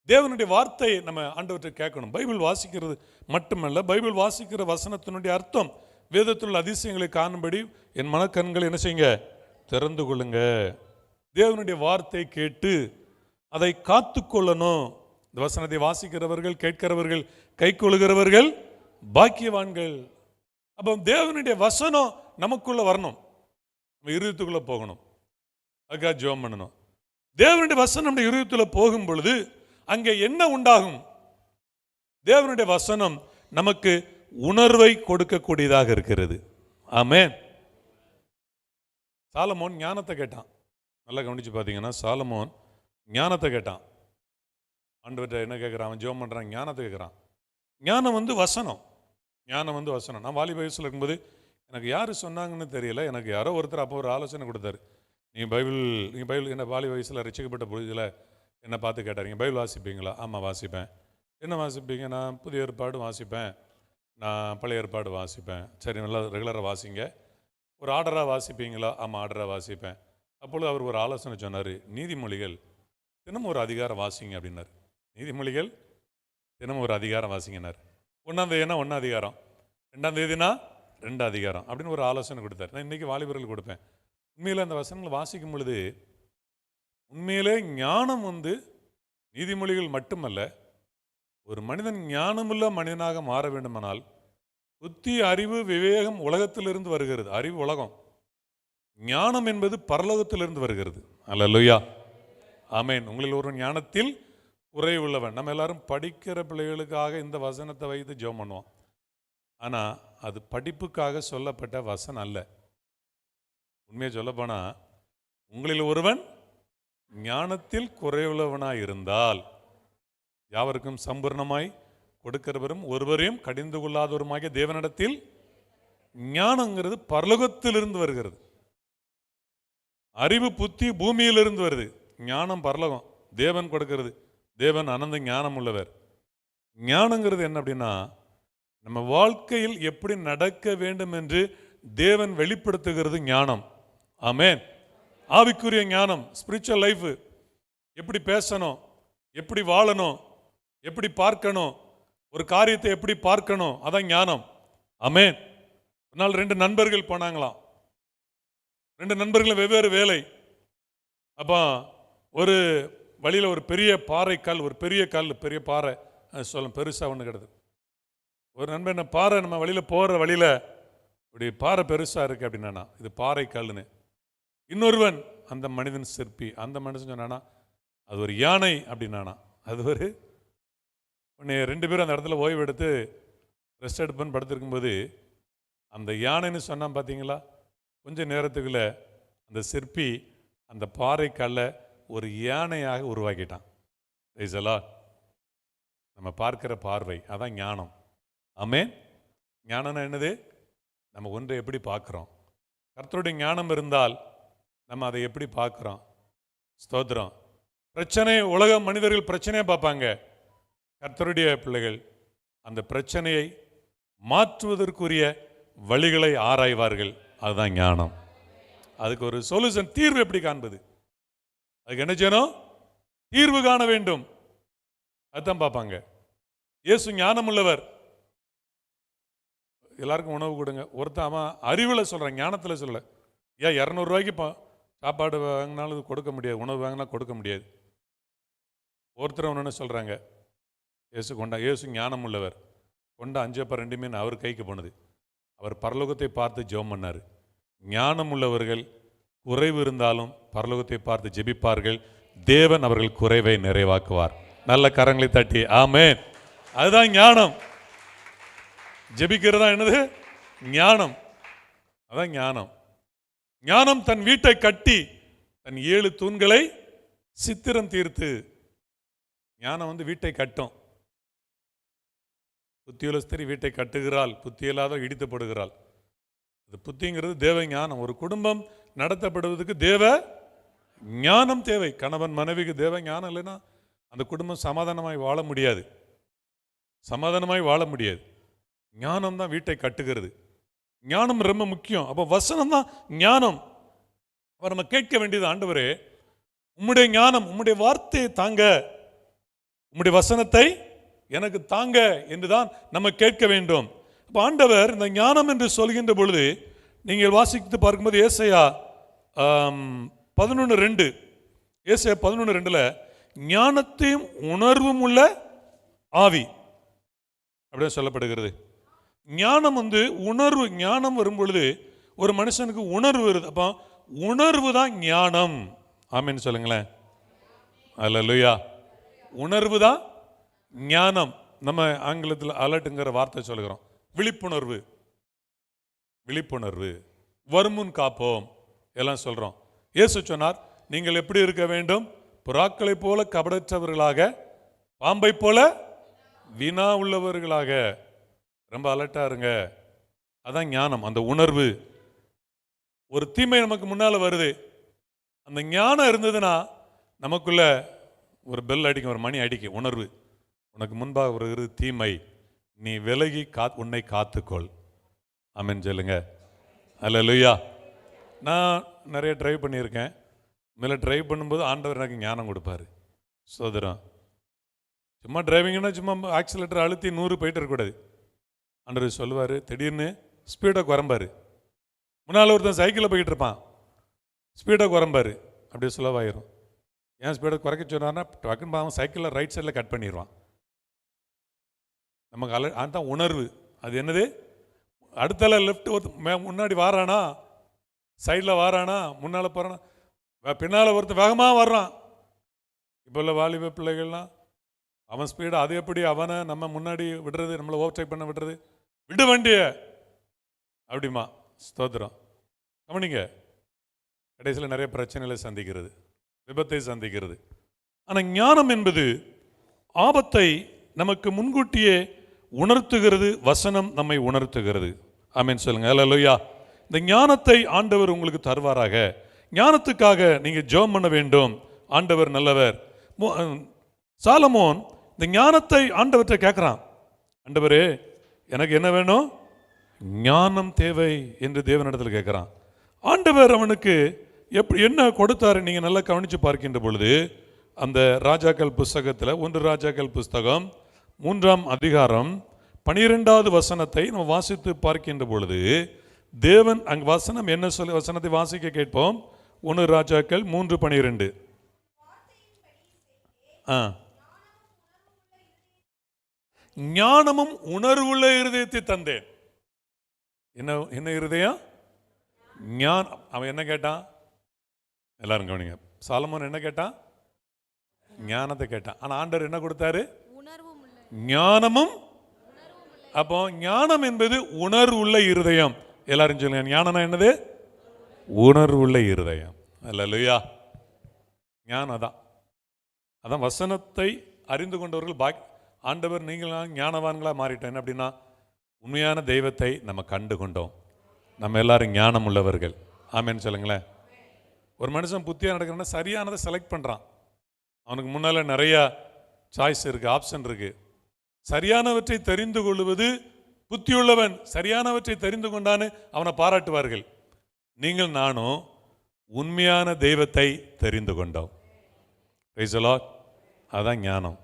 தேவனுடைய வார்த்தை நம்ம ஆண்டவற்றை கேட்கணும். பைபிள் வாசிக்கிறது மட்டுமல்ல, பைபிள் வாசிக்கிற வசனத்தினுடைய அர்த்தம், வேதத்தில் உள்ள அதிசயங்களை காணும்படி என் மனக்கண்களை என்ன செய்யுங்க? திறந்து கொள்ளுங்க. தேவனுடைய வார்த்தை கேட்டு அதை காத்து கொள்ளணும். இந்த வசனத்தை வாசிக்கிறவர்கள், கேட்கிறவர்கள், கை கொள்கிறவர்கள் பாக்கியவான்கள். அப்போ தேவனுடைய வசனம் நமக்குள்ள வரணும், நம்ம இருதயத்துக்குள்ள போகணும். அதுக்காக ஜெபம் பண்ணணும். தேவனுடைய வசனம் நம்முடைய இருதயத்துல போகும் பொழுது அங்கே என்ன உண்டாகும்? தேவனுடைய வசனம் நமக்கு உணர்வை கொடுக்கக்கூடியதாக இருக்கிறது. ஆமென். சாலமோன் ஞானத்தை கேட்டான். நல்லா கவனிச்சு பார்த்தீங்கன்னா, சாலமோன் ஞானத்தை கேட்டான். ஆண்டவர்கிட்ட என்ன கேட்குறான்? அவன் ஜெபம் பண்ணுறான், ஞானத்தை கேட்குறான். ஞானம் வந்து வசனம். ஞானம் வந்து வசனம். நான் வாலிப வயசில் இருக்கும்போது எனக்கு யார் சொன்னாங்கன்னு தெரியல, எனக்கு யாரோ ஒருத்தர் அப்போ ஒரு ஆலோசனை கொடுத்தாரு. நீங்கள் பைபிள் என்ன வாலிப வயசில் ரசிக்கப்பட்ட பொழுதில் என்னை பார்த்து கேட்டார், நீங்கள் பைபிள் வாசிப்பீங்களா? ஆமாம் வாசிப்பேன். என்ன வாசிப்பீங்க? நான் புதிய ஏற்பாடு வாசிப்பேன், நான் பழைய ஏற்பாடு வாசிப்பேன். சரி, நல்லா ரெகுலராக வாசிங்க. ஒரு ஆர்டராக வாசிப்பீங்களா? ஆமாம் ஆர்டராக வாசிப்பேன். அப்பொழுது அவர் ஒரு ஆலோசனை சொன்னார், நீதிமொழிகள் தினமும் ஒரு அதிகாரம் வாசிங்க அப்படின்னார். நீதிமொழிகள் தினமும் ஒரு அதிகாரம் வாசிங்கன்னார். 1ஆம் தேதினா 1 அதிகாரம், 2ஆம் தேதினா 2 அதிகாரம் அப்படின்னு ஒரு ஆலோசனை கொடுத்தார். நான் இன்றைக்கி வாலிபர்கள் கொடுப்பேன். உண்மையில் அந்த வசனங்களை வாசிக்கும் பொழுது உண்மையிலே ஞானம் வந்து நீதிமொழிகள் மட்டுமல்ல, ஒரு மனிதன் ஞானமுள்ள மனிதனாக மாற வேண்டுமானால் புத்தி, அறிவு, விவேகம் உலகத்திலிருந்து வருகிறது. அறிவு உலகம், ஞானம் என்பது பரலோகத்திலிருந்து வருகிறது. அல்லேலூயா, ஆமென். உங்களில் ஒரு ஞானத்தில் குறை உள்ளவன். நம்ம எல்லாரும் படிக்கிற பிள்ளைகளுக்காக இந்த வசனத்தை வைத்து ஜெபம் பண்ணுவோம். ஆனால் அது படிப்புக்காக சொல்லப்பட்ட வசனம் அல்ல. உண்மையை சொல்லப்போனால், உங்களில் ஒருவன் ஞானத்தில் குறைவுள்ளவனாய் இருந்தால் யாவருக்கும் சம்பூர்ணமாய் கொடுக்கிறவரும் ஒருவரையும் கடிந்து கொள்ளாதவருமாகிய தேவனிடத்தில். ஞானங்கிறது பரலோகத்திலிருந்து வருகிறது. அறிவு, புத்தி பூமியிலிருந்து வருது. ஞானம் பரலோகம், தேவன் கொடுக்கிறது. தேவன் அனந்த ஞானம் உள்ளவர். ஞானங்கிறது என்ன அப்படின்னா, நம்ம வாழ்க்கையில் எப்படி நடக்க வேண்டும் என்று தேவன் வெளிப்படுத்துகிறது ஞானம். ஆமென். ஆவிக்குரிய ஞானம், ஸ்பிரிச்சுவல் லைஃப், எப்படி பேசணும், எப்படி வாழணும், எப்படி பார்க்கணும், ஒரு காரியத்தை எப்படி பார்க்கணும், அதான் ஞானம். ஆமென். ஒரு நாள் 2 நண்பர்கள் போனாங்களாம். 2 நண்பர்களும் வெவ்வேறு வேலை. அப்போ ஒரு வழியில் ஒரு பெரிய பாறை கல், ஒரு பெரிய கல், பெரிய பாறை சொல்ல பெருசாக ஒன்று கிடது. ஒரு நண்பன், என்ன பாறை, நம்ம வழியில் போகிற வழியில் இப்படி பாறை பெருசாக இருக்குது அப்படின்னா இது பாறை கல்லுன்னு. இன்னொருவன், அந்த மனிதன் சிற்பி, அந்த மனுஷன் சொன்னானா அது ஒரு யானை அப்படின்னானா. அது ஒரு 2 பேரும் அந்த இடத்துல ஓய்வு எடுத்து ரெஸ்ட் எடுப்புன்னு படுத்திருக்கும்போது அந்த யானைன்னு சொன்னான் பார்த்தீங்களா, கொஞ்சம் நேரத்துக்குள்ள அந்த சிற்பி அந்த பாறை கல்லை ஒரு யானையாக உருவாக்கிட்டான். நம்ம பார்க்கிற பார்வை, அதான் ஞானம். ஆமென். ஞானம்னா என்னது? நம்ம ஒன்றை எப்படி பார்க்குறோம். கர்த்தருடைய ஞானம் இருந்தால் நம்ம அதை எப்படி பார்க்குறோம். ஸ்தோத்திரம். பிரச்சனை, உலக மனிதர்கள் பிரச்சனையை பார்ப்பாங்க. கர்த்தருடைய பிள்ளைகள் அந்த பிரச்சனையை மாற்றுவதற்குரிய வழிகளை ஆராய்வார்கள். அதுதான் ஞானம். அதுக்கு ஒரு சொல்யூஷன், தீர்வு எப்படி காண்பது, அதுக்கு என்ன செய்யணும்? தீர்வு காண வேண்டும். அதுதான் பார்ப்பாங்க. இயேசு ஞானம் உள்ளவர். எல்லாருக்கும் உணவு கொடுங்க. ஒருத்தன் அவன் அறிவில் சொல்கிறான், ஞானத்தில் சொல்ல. ஏன் 200 ரூபாய்க்கு சாப்பாடு வாங்கினாலும் கொடுக்க முடியாது, உணவு வாங்கினா கொடுக்க முடியாது. ஒருத்தர் ஒன்று சொல்கிறாங்க, இயேசு ஞானம் உள்ளவர். கொண்ட 5 அப்பம் 2 மீன் அவர் கைக்கு போனது. அவர் பரலோகத்தை பார்த்து ஜெபம் பண்ணார். ஞானம் உள்ளவர்கள் குறைவு இருந்தாலும் பரலோகத்தை பார்த்து ஜெபிப்பார்கள். தேவன் அவர்கள் குறைவை நிறைவாக்குவார். நல்ல கரங்களை தட்டி ஆமென். அதுதான் ஞானம். ஜெபிக்கிறதா என்னது? ஞானம். அதான் ஞானம். ஞானம் தன் வீட்டை கட்டி தன் 7 தூண்களை சித்திரம் தீர்த்து. ஞானம் வந்து வீட்டை கட்டும். புத்தியுள்ள ஸ்திரீ வீட்டை கட்டுகிறாள், புத்தியில்லாத இடித்துப்படுகிறாள். அது புத்திங்கிறது தேவ ஞானம். ஒரு குடும்பம் நடத்தப்படுவதற்கு தேவ ஞானம் தேவை. கணவன் மனைவிக்கு தேவ ஞானம் இல்லைன்னா அந்த குடும்பம் சமாதானமாய் வாழ முடியாது. சமாதானமாய் வாழ முடியாது. ஞானம் தான் வீட்டை கட்டுகிறது. ஞானம் ரொம்ப முக்கியம். அப்போ வசனம் தான் ஞானம். அப்போ நம்ம கேட்க வேண்டியது, ஆண்டவரே உம்முடைய ஞானம், உம்முடைய வார்த்தையை தாங்க, உம்முடைய வசனத்தை எனக்கு தாங்க என்றுதான் நம்ம கேட்க வேண்டும். அப்போ ஆண்டவர் இந்த ஞானம் என்று சொல்கின்ற பொழுது நீங்கள் வாசித்து பார்க்கும்போது ஏசாயா 11:2, ஏசாயா 11:2 ஞானத்தையும் உணர்வும் உள்ள ஆவி அப்படியே சொல்லப்படுகிறது. ஞானம் உணர்வு. ஞானம் வரும் பொழுது ஒரு மனுஷனுக்கு உணர்வு வருது. அப்போ உணர்வு தான் ஞானம். ஆமேன்னு சொல்லுங்களேன். அல்லேலூயா. உணர்வு தான் ஞானம். நம்ம ஆங்கிலத்தில் அலர்ட்டுங்கிற வார்த்தை சொல்லுகிறோம். விழிப்புணர்வு. விழிப்புணர்வு. வருமுன் காப்போம் எல்லாம் சொல்றோம். இயேசு சொன்னார், நீங்கள் எப்படி இருக்க வேண்டும்? புறாக்களை போல கபடற்றவர்களாக, பாம்பை போல வினா உள்ளவர்களாக. ரொம்ப அலர்ட்டா இருங்க. அதான் ஞானம், அந்த உணர்வு. ஒரு தீமை நமக்கு முன்னால வருது, அந்த ஞானம் இருந்ததுன்னா நமக்குள்ள ஒரு பெல் அடிக்கும், ஒரு மணி அடிக்கும். உணர்வு. உனக்கு முன்பாக ஒரு தீமை, நீ விலகி உன்னை காத்துக்கொள். ஆமென் சொல்லுங்க. அல்லேலூயா. நான் நிறைய டிரைவ் பண்ணியிருக்கேன். மேலே டிரைவ் பண்ணும்போது ஆண்டவர் எனக்கு ஞானம் கொடுப்பாரு. சோதரம். சும்மா டிரைவிங்னா சும்மா ஆக்சிலேட்டர் அழுத்தி 100 போயிட்டு இருக்கக்கூடாது. ஆண்டவர் சொல்லுவார், திடீர்னு ஸ்பீடை குறைம்பாரு. முன்னால் ஒருத்தன் சைக்கிளில் போய்கிட்டு இருப்பான், ஸ்பீடை குறைம்பாரு, அப்படியே சுலவாயிரும். ஏன் ஸ்பீடை குறைக்க சொன்னார்னா டக்குன்னு அவன் சைக்கிளில் ரைட் சைடில் கட் பண்ணிடுவான். நமக்கு அதுதான் உணர்வு. அது என்னது? அடுத்தால லெஃப்ட் முன்னாடி வாரானா, சைடில் வாரானா, முன்னால் போகிறானா, பின்னால் ஒருத்தர் வேகமாக வர்றான். இப்போ உள்ள வாலிப பிள்ளைகள்லாம் அவன் ஸ்பீடு, அது எப்படி அவனை நம்ம முன்னாடி விடுறது, நம்மளை ஓவர்டேக் பண்ண விடுறது? விடு வண்டிய அப்படிமா. ஸ்தோத்திரம். கவனிங்க, கடைசியில் நிறைய பிரச்சனைகளை சந்திக்கிறது, விபத்தை சந்திக்கிறது. ஆனால் ஞானம் என்பது ஆபத்தை நமக்கு முன்கூட்டியே உணர்த்துகிறது. வசனம் நம்மை உணர்த்துகிறது. ஆமென் சொல்லுங்க. அல்லேலூயா. இந்த ஞானத்தை ஆண்டவர் உங்களுக்கு தருவாராக. ஞானத்துக்காக நீங்கள் ஜெபம் பண்ண வேண்டும். ஆண்டவர் நல்லவர். சாலமோன் இந்த ஞானத்தை ஆண்டவர்கிட்ட கேட்குறான். ஆண்டவரே, எனக்கு என்ன வேணும்? ஞானம் தேவை என்று தேவனிடத்தில் கேட்குறான். ஆண்டவர் அவனுக்கு என்ன கொடுத்தாரு? நீங்கள் நல்லா கவனித்து பார்க்கின்ற பொழுது அந்த ராஜாக்கள் புஸ்தகத்தில் 1 ராஜாக்கள் புஸ்தகம் 3ஆம் அதிகாரம் 12வது வசனத்தை நம்ம வாசித்து பார்க்கின்ற பொழுது தேவன் அங்கு வசனம் என்ன சொல்லி, வசனத்தை வாசிக்க கேட்போம். 1 ராஜாக்கள் 3:12. ஞானமும் உணர்வுள்ள இருதயத்தை தந்தேன். என்ன இருதயம்? ஞானம். அவன் என்ன கேட்டான்? எல்லாரும் கவனிங்க. சாலமோன் என்ன கேட்டான்? ஞானத்தை கேட்டான். ஆனா ஆண்டவர் என்ன கொடுத்தாரு? ஞானமும். அப்போ ஞானம் என்பது உணர்வுள்ள இருதயம். எல்லாரும் சொல்லுங்க, ஞானம் என்னது? உணர்வுள்ள இருதயம். அல்லேலூயா. ஞானம் தான். அதான் வசனத்தை அறிந்து கொண்டவர்கள் ஆண்டவர் நீங்கள் ஞானவான்களா மாறிட்டேன் அப்படின்னா உண்மையான தெய்வத்தை நம்ம கண்டு கொண்டோம். நம்ம எல்லாரும் ஞானம் உள்ளவர்கள். ஆமேன்னு சொல்லுங்களேன். ஒரு மனுஷன் புத்தியாக நடக்கிறன்னா சரியானதை செலக்ட் பண்ணுறான். அவனுக்கு முன்னால் நிறைய சாய்ஸ் இருக்குது, ஆப்ஷன் இருக்குது. சரியானவற்றை தெரிந்து கொள்வது புத்தியுள்ளவன். சரியானவற்றை தெரிந்து கொண்டான்னு அவனை பாராட்டுவார்கள். நீங்கள் நானும் உண்மையான தெய்வத்தை தெரிந்து கொண்டோம். Price the Lord. அதான் ஞானம்.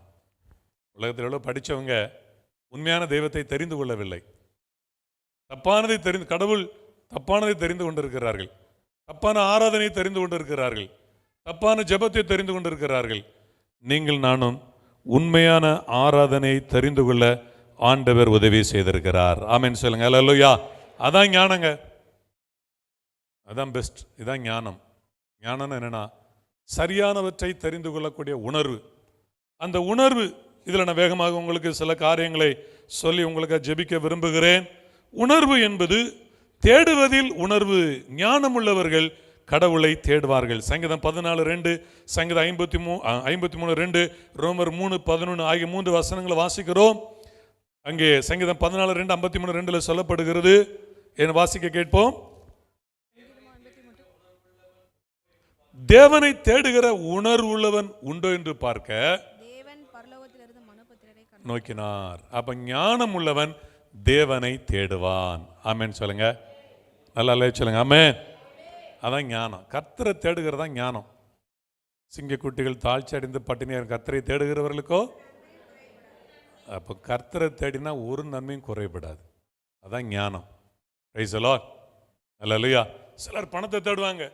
உலகத்தில் எவ்வளோ படித்தவங்க உண்மையான தெய்வத்தை தெரிந்து கொள்ளவில்லை. கடவுள் தப்பானதை தெரிந்து கொண்டிருக்கிறார்கள். தப்பான ஆராதனை தெரிந்து கொண்டிருக்கிறார்கள். தப்பான ஜெபத்தை தெரிந்து கொண்டிருக்கிறார்கள். நீங்கள் நானும் உண்மையான ஆராதனையை தெரிந்து கொள்ள ஆண்டவர் உதவி செய்திருக்கிறார். ஆமென் சொல்லுங்க. அல்லேலூயா. அதான் ஞானங்க. அதான் பெஸ்ட். இதான் ஞானம். ஞானம் என்னன்னா சரியானவற்றை தெரிந்து கொள்ளக்கூடிய உணர்வு. அந்த உணர்வு இதில் நான் வேகமாக உங்களுக்கு சில காரியங்களை சொல்லி உங்களுக்கு ஜெபிக்க விரும்புகிறேன். உணர்வு என்பது தேடுவதில் உணர்வு. ஞானம் உள்ளவர்கள் கடவுளை தேடுவார்கள். சங்கீதம் 14:2, சங்கீதம் 53:2, ரோமர் 3:11 ஆகிய 3 வசனங்களை வாசிக்கிறோம். அங்கே சங்கீதம் 14:2, 53:2 சொல்லப்படுகிறது. என் வாசிக்க கேட்போம். தேவனை தேடுகிற உணர்வு உள்ளவன் உண்டோ என்று பார்க்க நோக்கினார். அப்ப ஞானம் உள்ளவன் தேவனை தேடுவான். ஆமென் சொல்லுங்க. நல்லா சொல்லுங்க. ஆமென். அதான் ஞானம். கர்த்தரை தேடுகிறதா ஞானம். சிங்கக்குட்டிகள் தாழ்ச்சி அடைந்து பட்டினியார் கர்த்தரை தேடுகிறவர்களுக்கோ. அப்போ கர்த்தரை தேடினா ஒரு நன்மையும் குறைபடாது. அதான் ஞானம். Praise the lord. அல்லேலூயா. சிலர் பணத்தை தேடுவாங்க.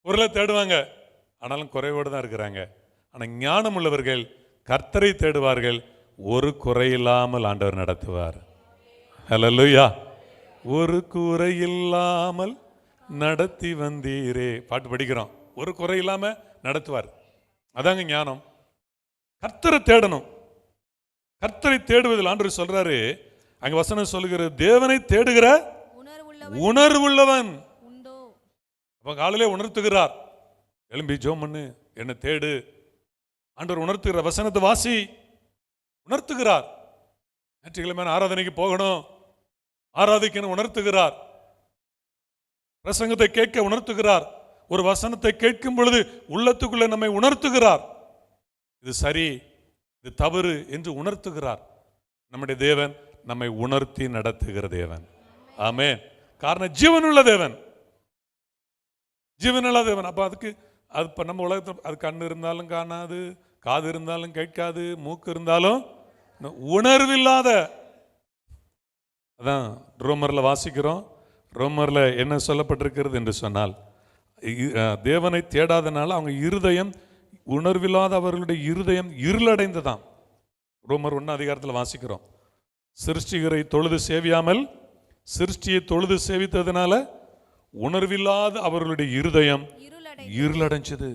பொருளை தேடுவாங்க, ஆனாலும் குறைவோடு தான் இருக்கிறாங்க. ஆனால் ஞானம் உள்ளவர்கள் கர்த்தரை தேடுவார்கள், ஒரு குறையில்லாமல் ஆண்டவர் நடத்துவார். ஹல்லேலூயா. ஒரு குறையில்லாமல் நடத்தி வந்தீரே பாட்டு படிக்கிறோம். ஒரு குறை இல்லாம நடத்துவார். அதாங்க ஞானம். கர்த்தரை தேடணும். கர்த்தரை தேடுவதில் ஆண்டவர் சொல்றாரு, அங்க வசனம் சொல்லுகிறது, தேவனை தேடுகிற உணர்வுள்ளவன். அப்ப காலையிலே உணர்த்துகிறார், எழும்பி ஜெபம் பண்ணு, என்ன தேடு. ஆண்டவர் உணர்த்துகிற வசனத்தை வாசி, உணர்த்துகிறார். ஞாயிற்றுக்கிழமை ஆராதனைக்கு போகணும், ஆராதிக்கணும் உணர்த்துகிறார். பிரசங்கத்தை கேட்க உணர்த்துகிறார். ஒரு வசனத்தை கேட்கும் பொழுது உள்ளத்துக்குள்ளே நம்மை உணர்த்துகிறார். இது சரி, இது தவறு என்று உணர்த்துகிறார். நம்முடைய தேவன் நம்மை உணர்த்தி நடத்துகிற தேவன். ஆமென். காரணம் ஜீவனுள்ள தேவன், ஜீவனுள்ள தேவன். அப்ப அதுக்கு அது இப்ப நம்ம உலகத்தில் அது கண்ணு இருந்தாலும் காணாது, காது இருந்தாலும் கேட்காது, மூக்கு இருந்தாலும் உணர்வில்லாத. அதான் ரோமர்ல வாசிக்கிறோம். ரோமர்ல என்ன சொல்லப்பட்டிருக்கிறது என்று சொன்னால், தேவனை தேடாதனால அவங்க இருதயம் உணர்வில்லாத, அவர்களுடைய இருதயம் இருளடைந்ததாம். ரோமர் 1 அதிகாரத்தில் வாசிக்கிறோம். சிருஷ்டிகரை தொழுது சேவியாமல் சிருஷ்டியை தொழுது சேவித்ததுனால உணர்வில்லாத அவர்களுடைய இருதயம் இருளடைஞ்சது.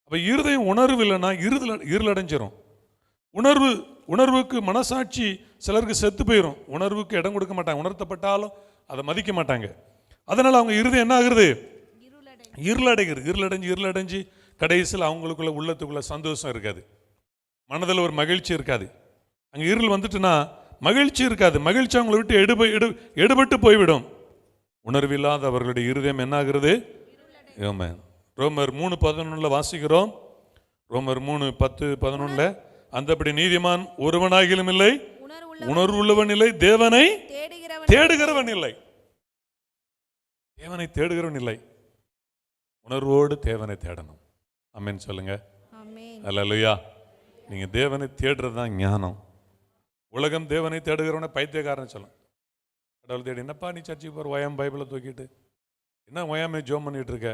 அப்ப இருதயம் உணர்வு இல்லைன்னா இருளடைஞ்சிரும். உணர்வுக்கு மனசாட்சி சிலருக்கு செத்து போயிடும். உணர்வுக்கு இடம் கொடுக்க மாட்டாங்க, உணர்த்தப்பட்டாலும் அதை மதிக்க மாட்டாங்க. அதனால அவங்க இருதயம் என்ன ஆகுறது? இருளடைஞ்சு கடைசியில் அவங்களுக்குள்ள உள்ளத்துக்குள்ள சந்தோஷம் இருக்காது, மனதில் ஒரு மகிழ்ச்சி இருக்காது. அங்கே இருள் வந்துட்டுனா மகிழ்ச்சி இருக்காது, மகிழ்ச்சி அவங்களை விட்டு எடுபட்டு போய்விடும். உணர்வில்லாத அவர்களுடைய இருதயம் என்ன ஆகுறது? ரோமர் 3:11 வாசிக்கிறோம். ரோமர் 3:10-11, அந்தபடி நீதிமான் ஒருவனாகிலும் இல்லை, உணர்வுள்ளவன் இல்லை, தேவனை தேடுகிறவன் இல்லை. தேவனை தேடுகிறவன் இல்லை. உணர்வோடு தேவனை தேடணும். ஆமென் சொல்லுங்க. அல்லேலூயா. நீங்க தேவனை தேடுறது தான் ஞானம். உலகம் தேவனை தேடுகிறவனை பைத்தியக்காரன் சொல்லும். கடவுள் தேடி என்னப்பா நீ சர்ச்சைக்கு போற, ஒயாம பைபிளை தூக்கிட்டு என்ன ஒயாமே ஜோம் பண்ணிட்டு இருக்க,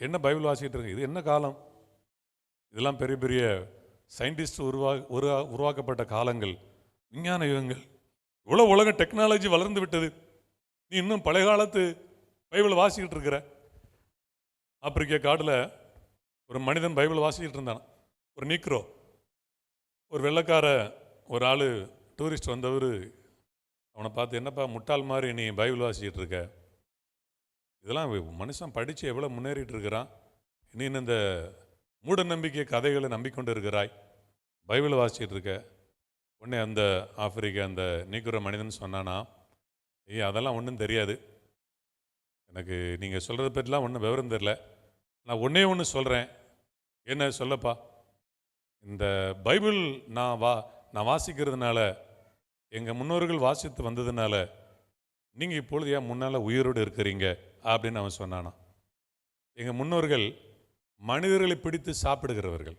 என்ன பைபிள் வாசிக்கிட்டு இருக்க, இது என்ன காலம்? இதெல்லாம் பெரிய பெரிய சயின்டிஸ்ட் உருவாக்கப்பட்ட காலங்கள், விஞ்ஞான யுகங்கள். இவ்வளோ உலக டெக்னாலஜி வளர்ந்து விட்டது, நீ இன்னும் பழைய காலத்து பைபிளை வாசிக்கிட்டு இருக்கிற. ஆப்பிரிக்கா காட்டில் ஒரு மனிதன் பைபிள் வாசிக்கிட்டு இருந்தான். ஒரு நீக்ரோ, ஒரு வெள்ளைக்கார ஒரு ஆள் டூரிஸ்ட் வந்தவர் அவனை பார்த்து, என்னப்பா முட்டாள் மாதிரி நீ பைபிள் வாசிக்கிட்டு இருக்க, இதெல்லாம் மனுஷன் படித்து எவ்வளோ முன்னேறிட்டு இருக்கிறான், நீ இந்த மூட நம்பிக்கை கதைகளை நம்பிக்கொண்டு இருக்கிறாய், பைபிளை வாசிக்கிட்டு இருக்க. உடனே அந்த ஆப்பிரிக்கா அந்த நீக்கிற மனிதன் சொன்னானா, அதெல்லாம் ஒன்றும் தெரியாது எனக்கு, நீங்கள் சொல்கிறத பற்றிலாம் ஒன்றும் விவரம் தெரியல, நான் ஒன்றே ஒன்று சொல்கிறேன், என்ன சொல்லப்பா, இந்த பைபிள் நான் வாசிக்கிறதுனால, எங்கள் முன்னோர்கள் வாசித்து வந்ததுனால நீங்கள் இப்பொழுது ஏன் முன்னால் உயிரோடு இருக்கிறீங்க அப்படின்னு அவன் சொன்னானா. எங்கள் முன்னோர்கள் மனிதர்களை பிடித்து சாப்பிடுகிறவர்கள்,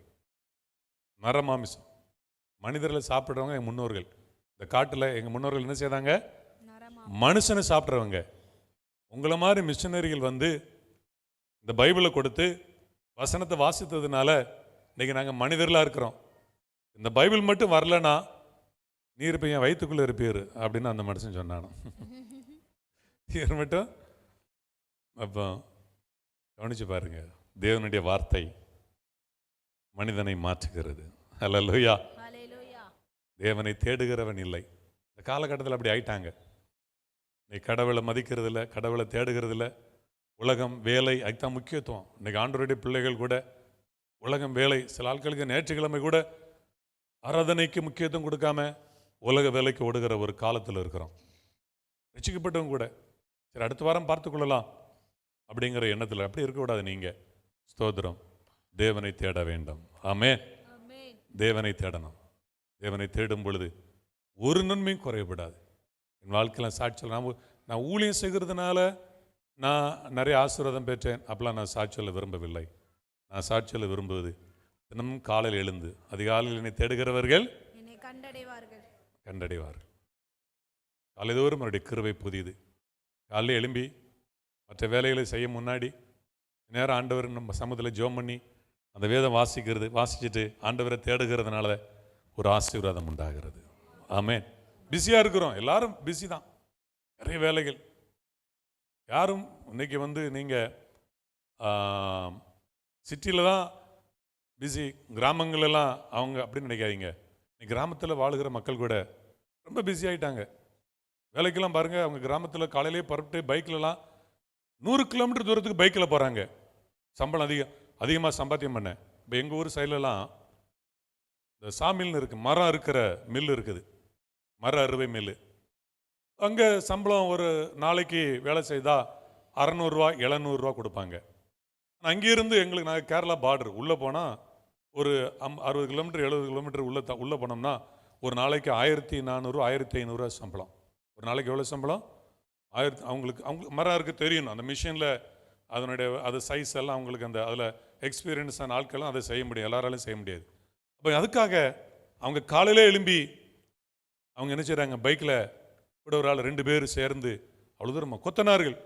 நரமாமிசம் மனிதர்களை சாப்பிட்றவங்க எங்கள் முன்னோர்கள். இந்த காட்டில் எங்கள் முன்னோர்கள் என்ன செய்தாங்க? மனுஷனை சாப்பிட்றவங்க. உங்களை மாதிரி மிஷனரிகள் வந்து இந்த பைபிளை கொடுத்து வசனத்தை வாசித்ததுனால இன்னைக்கு நாங்கள் மனிதர்களாக இருக்கிறோம். இந்த பைபிள் மட்டும் வரலன்னா நீ இருப்ப என் வயிற்றுக்குள்ளே இருப்பீர் அப்படின்னு அந்த மனுஷன் சொன்னானோ. இவர் மட்டும் அப்போ கவனிச்சு பாருங்க, தேவனுடைய வார்த்தை மனிதனை மாற்றுகிறது. அல்லேலூயா. தேவனை தேடுகிறவன் இல்லை. இந்த காலகட்டத்தில் அப்படி ஆயிட்டாங்க. நீ கடவுளை மதிக்கிறது இல்லை, கடவுளை தேடுகிறது இல்லை. உலகம், வேலை, அதுதான் முக்கியத்துவம். இன்னைக்கு ஆண்டவருடைய பிள்ளைகள் கூட உலகம், வேலை, சில ஆட்களுக்கு ஞாயிற்றுக்கிழமை கூட ஆராதனைக்கு முக்கியத்துவம் கொடுக்காம உலக வேலைக்கு ஓடுகிற ஒரு காலத்தில் இருக்கிறோம். ரட்சிக்கப்பட்டவங்க கூட சரி அடுத்த வாரம் பார்த்துக்கொள்ளலாம் அப்படிங்கிற எண்ணத்தில் அப்படி இருக்கக்கூடாது. நீங்கள் ஸ்தோத்திரம், தேவனை தேட வேண்டும். ஆமென். தேவனை தேடணும். தேவனை தேடும் பொழுது ஒரு நன்மையும் குறையப்படாது. என் வாழ்க்கையில் சாட்சியில் நான் ஊழியம் செய்கிறதுனால நான் நிறைய ஆசீர்வாதம் பெற்றேன் அப்பெல்லாம் நான் சாட்சியில் விரும்பவில்லை. நான் சாட்சியில் விரும்புவது தினமும் காலையில் எழுந்து அதிகாலையில் என்னை தேடுகிறவர்கள் கண்டடைவார்கள். காலைதோறும் அவருடைய கிருபை புதியது. காலையில் எழும்பி மற்ற வேலைகளை செய்ய முன்னாடி நேரம் ஆண்டவர் நம்ம சமூகத்தில் ஜெபம் பண்ணி அந்த வேதம் வாசிச்சுட்டு ஆண்டவரை தேடுகிறதுனால ஒரு ஆசீர்வாதம் உண்டாகிறது. ஆமென். பிஸியாக இருக்கிறோம், எல்லாரும் பிஸி தான், நிறைய வேலைகள். யாரும் இன்னைக்கு நீங்கள் சிட்டியில் தான் பிஸி, கிராமங்களெல்லாம் அவங்க அப்படின்னு நினைக்காதீங்க. இன்னைக்கு கிராமத்தில் வாழுகிற மக்கள் கூட ரொம்ப பிஸி ஆகிட்டாங்க. வேலைக்கெல்லாம் பாருங்கள், அவங்க கிராமத்தில் காலையிலே புறப்பட்டு பைக்கிலலாம் 100 கிலோமீட்டர் தூரத்துக்கு பைக்கில் போகிறாங்க. சம்பளம் அதிகமாக சம்பாத்தியம் பண்ண. இப்போ எங்கள் ஊர் சைட்லலாம் இந்த சாமில்னு இருக்குது, மரம் இருக்கிற மில் இருக்குது, மர அறுவை மில். அங்கே சம்பளம் ஒரு நாளைக்கு வேலை செய்தால் 600 ரூபா 700 ரூபா கொடுப்பாங்க. அங்கேருந்து எங்களுக்கு, நாங்கள் கேரளா பார்டர் உள்ளே போனால் ஒரு 60 கிலோமீட்டர் 70 கிலோமீட்டர் உள்ளே போனோம்னா ஒரு நாளைக்கு 1400 1500 சம்பளம். ஒரு நாளைக்கு எவ்வளோ சம்பளம்? அவங்களுக்கு மரம் இருக்க தெரியணும், அந்த மிஷினில் அது சைஸ் எல்லாம் அவங்களுக்கு அந்த அதில் எக்ஸ்பீரியன்ஸான ஆட்களும் அதை செய்ய முடியும், எல்லாராலையும் செய்ய முடியாது. அப்போ அதுக்காக அவங்க காலையிலே எழும்பி அவங்க என்ன செய்கிறாங்க, பைக்கில் கூட ஒரு ஆள் 2 பேர் சேர்ந்து அவ்வளோ தூரம் கொத்தனார்கள்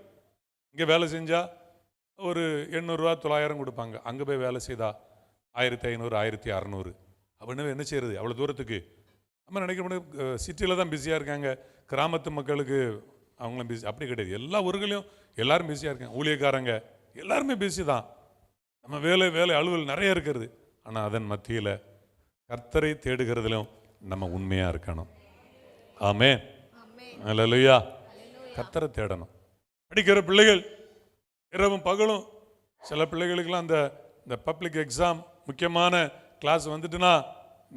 இங்கே வேலை செஞ்சால் ஒரு 800 ரூபா 900 கொடுப்பாங்க. அங்கே போய் வேலை செய்தால் 1500 1600. அப்படின்னு என்ன செய்யறது அவ்வளோ தூரத்துக்கு? நம்ம நினைக்கிறோம் சிட்டியில் தான் பிஸியாக இருக்காங்க, கிராமத்து மக்களுக்கு அவங்களும் பிஸி. அப்படி கிடையாது, எல்லா ஊர்களையும் எல்லாரும் பிஸியாக இருக்காங்க. ஊழியக்காரங்க எல்லாருமே பிஸி தான். நம்ம வேலை அலுவல் நிறைய இருக்கிறது. ஆனால் அதன் மத்தியில் கர்த்தரை தேடுகிறதிலும் நம்ம உண்மையாக இருக்கணும். ஆமென். அல்லேலூயா. கர்த்தரை தேடணும். படிக்கிற பிள்ளைகள் இரவும் பகலும், சில பிள்ளைகளுக்கெல்லாம் இந்த பப்ளிக் எக்ஸாம் முக்கியமான கிளாஸ் வந்துட்டுனா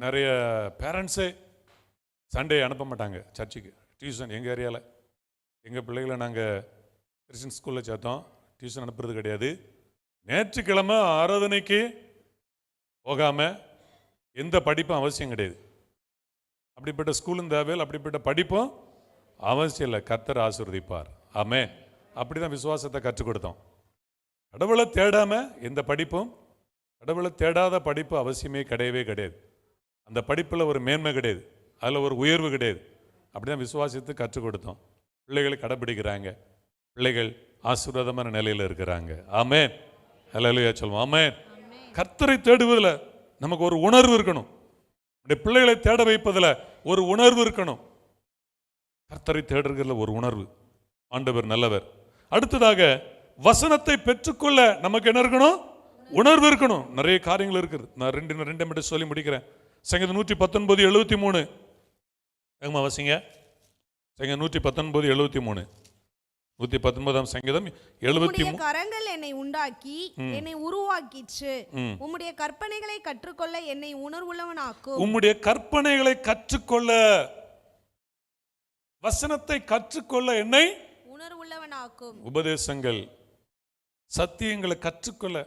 நிறைய பேரண்ட்ஸே சண்டே அனுப்ப மாட்டாங்க சர்ச்சுக்கு, டியூஷன். எங்கள் ஏரியாவில் எங்கள் பிள்ளைகளை நாங்கள் கிறிஸ்டின் ஸ்கூலில் சேர்த்தோம், டியூஷன் அனுப்புறது கிடையாது. ஞாயிற்றுக்கிழமை ஆராதனைக்கு போகாமல் எந்த படிப்பும் அவசியம் கிடையாது. அப்படிப்பட்ட ஸ்கூலும் தேவையில்லை, அப்படிப்பட்ட படிப்பும் அவசியம் இல்லை. கர்த்தர் ஆசீர்வதிப்பார். ஆமென். அப்படி தான் விசுவாசத்தை கற்றுக் கொடுத்தோம். கடவுளை தேடாமல் எந்த படிப்பும், கடவுளை தேடாத படிப்பு அவசியமே கிடையவே கிடையாது. அந்த படிப்பில் ஒரு மேன்மை கிடையாது, அதில் ஒரு உயர்வு கிடையாது. அப்படி தான் விசுவாசத்தை கற்றுக் கொடுத்தோம். பிள்ளைகளை கடைப்பிடிக்கிறாங்க, பிள்ளைகள் ஆசீர்வாதமான நிலையில் இருக்கிறாங்க. ஆமென். அல்லேலூயா சொல்லுவோம். ஆமென். கர்த்தரை தேடுவதில் நமக்கு ஒரு உணர்வு இருக்கணும். பிள்ளைகளை தேட வைப்பதில் ஒரு உணர்வு இருக்கணும். கர்த்தரை தேடுறதுல ஒரு உணர்வு. ஆண்டவர் நல்லவர். அடுத்ததாக வசனத்தை பெற்றுக்கொள்ள நமக்கு என்ன இருக்கணும்? உணர்வு இருக்கணும். நிறைய காரியங்கள் இருக்குது. நான் ரெண்டு மட்டும் சொல்லி முடிக்கிறேன். சங்கீதம் 119:73 எங்கம்மா வாசிங்க. சங்கீதம் 119:73. 119ஆம் சங்கீதம் 73. கரங்கள் என்னை உண்டாக்கி என்னை உருவாக்கிச்சு, உம்முடைய கற்பனைகளை கற்றுக்கொள்ள என்னை உணர்வுள்ளவனாக்கும். உம்முடைய கற்பனைகளை கற்றுக்கொள்ள, வசனத்தை கற்றுக்கொள்ள என்னை உணர்வுள்ளவனாக்கும். உபதேசங்கள் சத்தியங்களை கற்றுக்கொள்ள.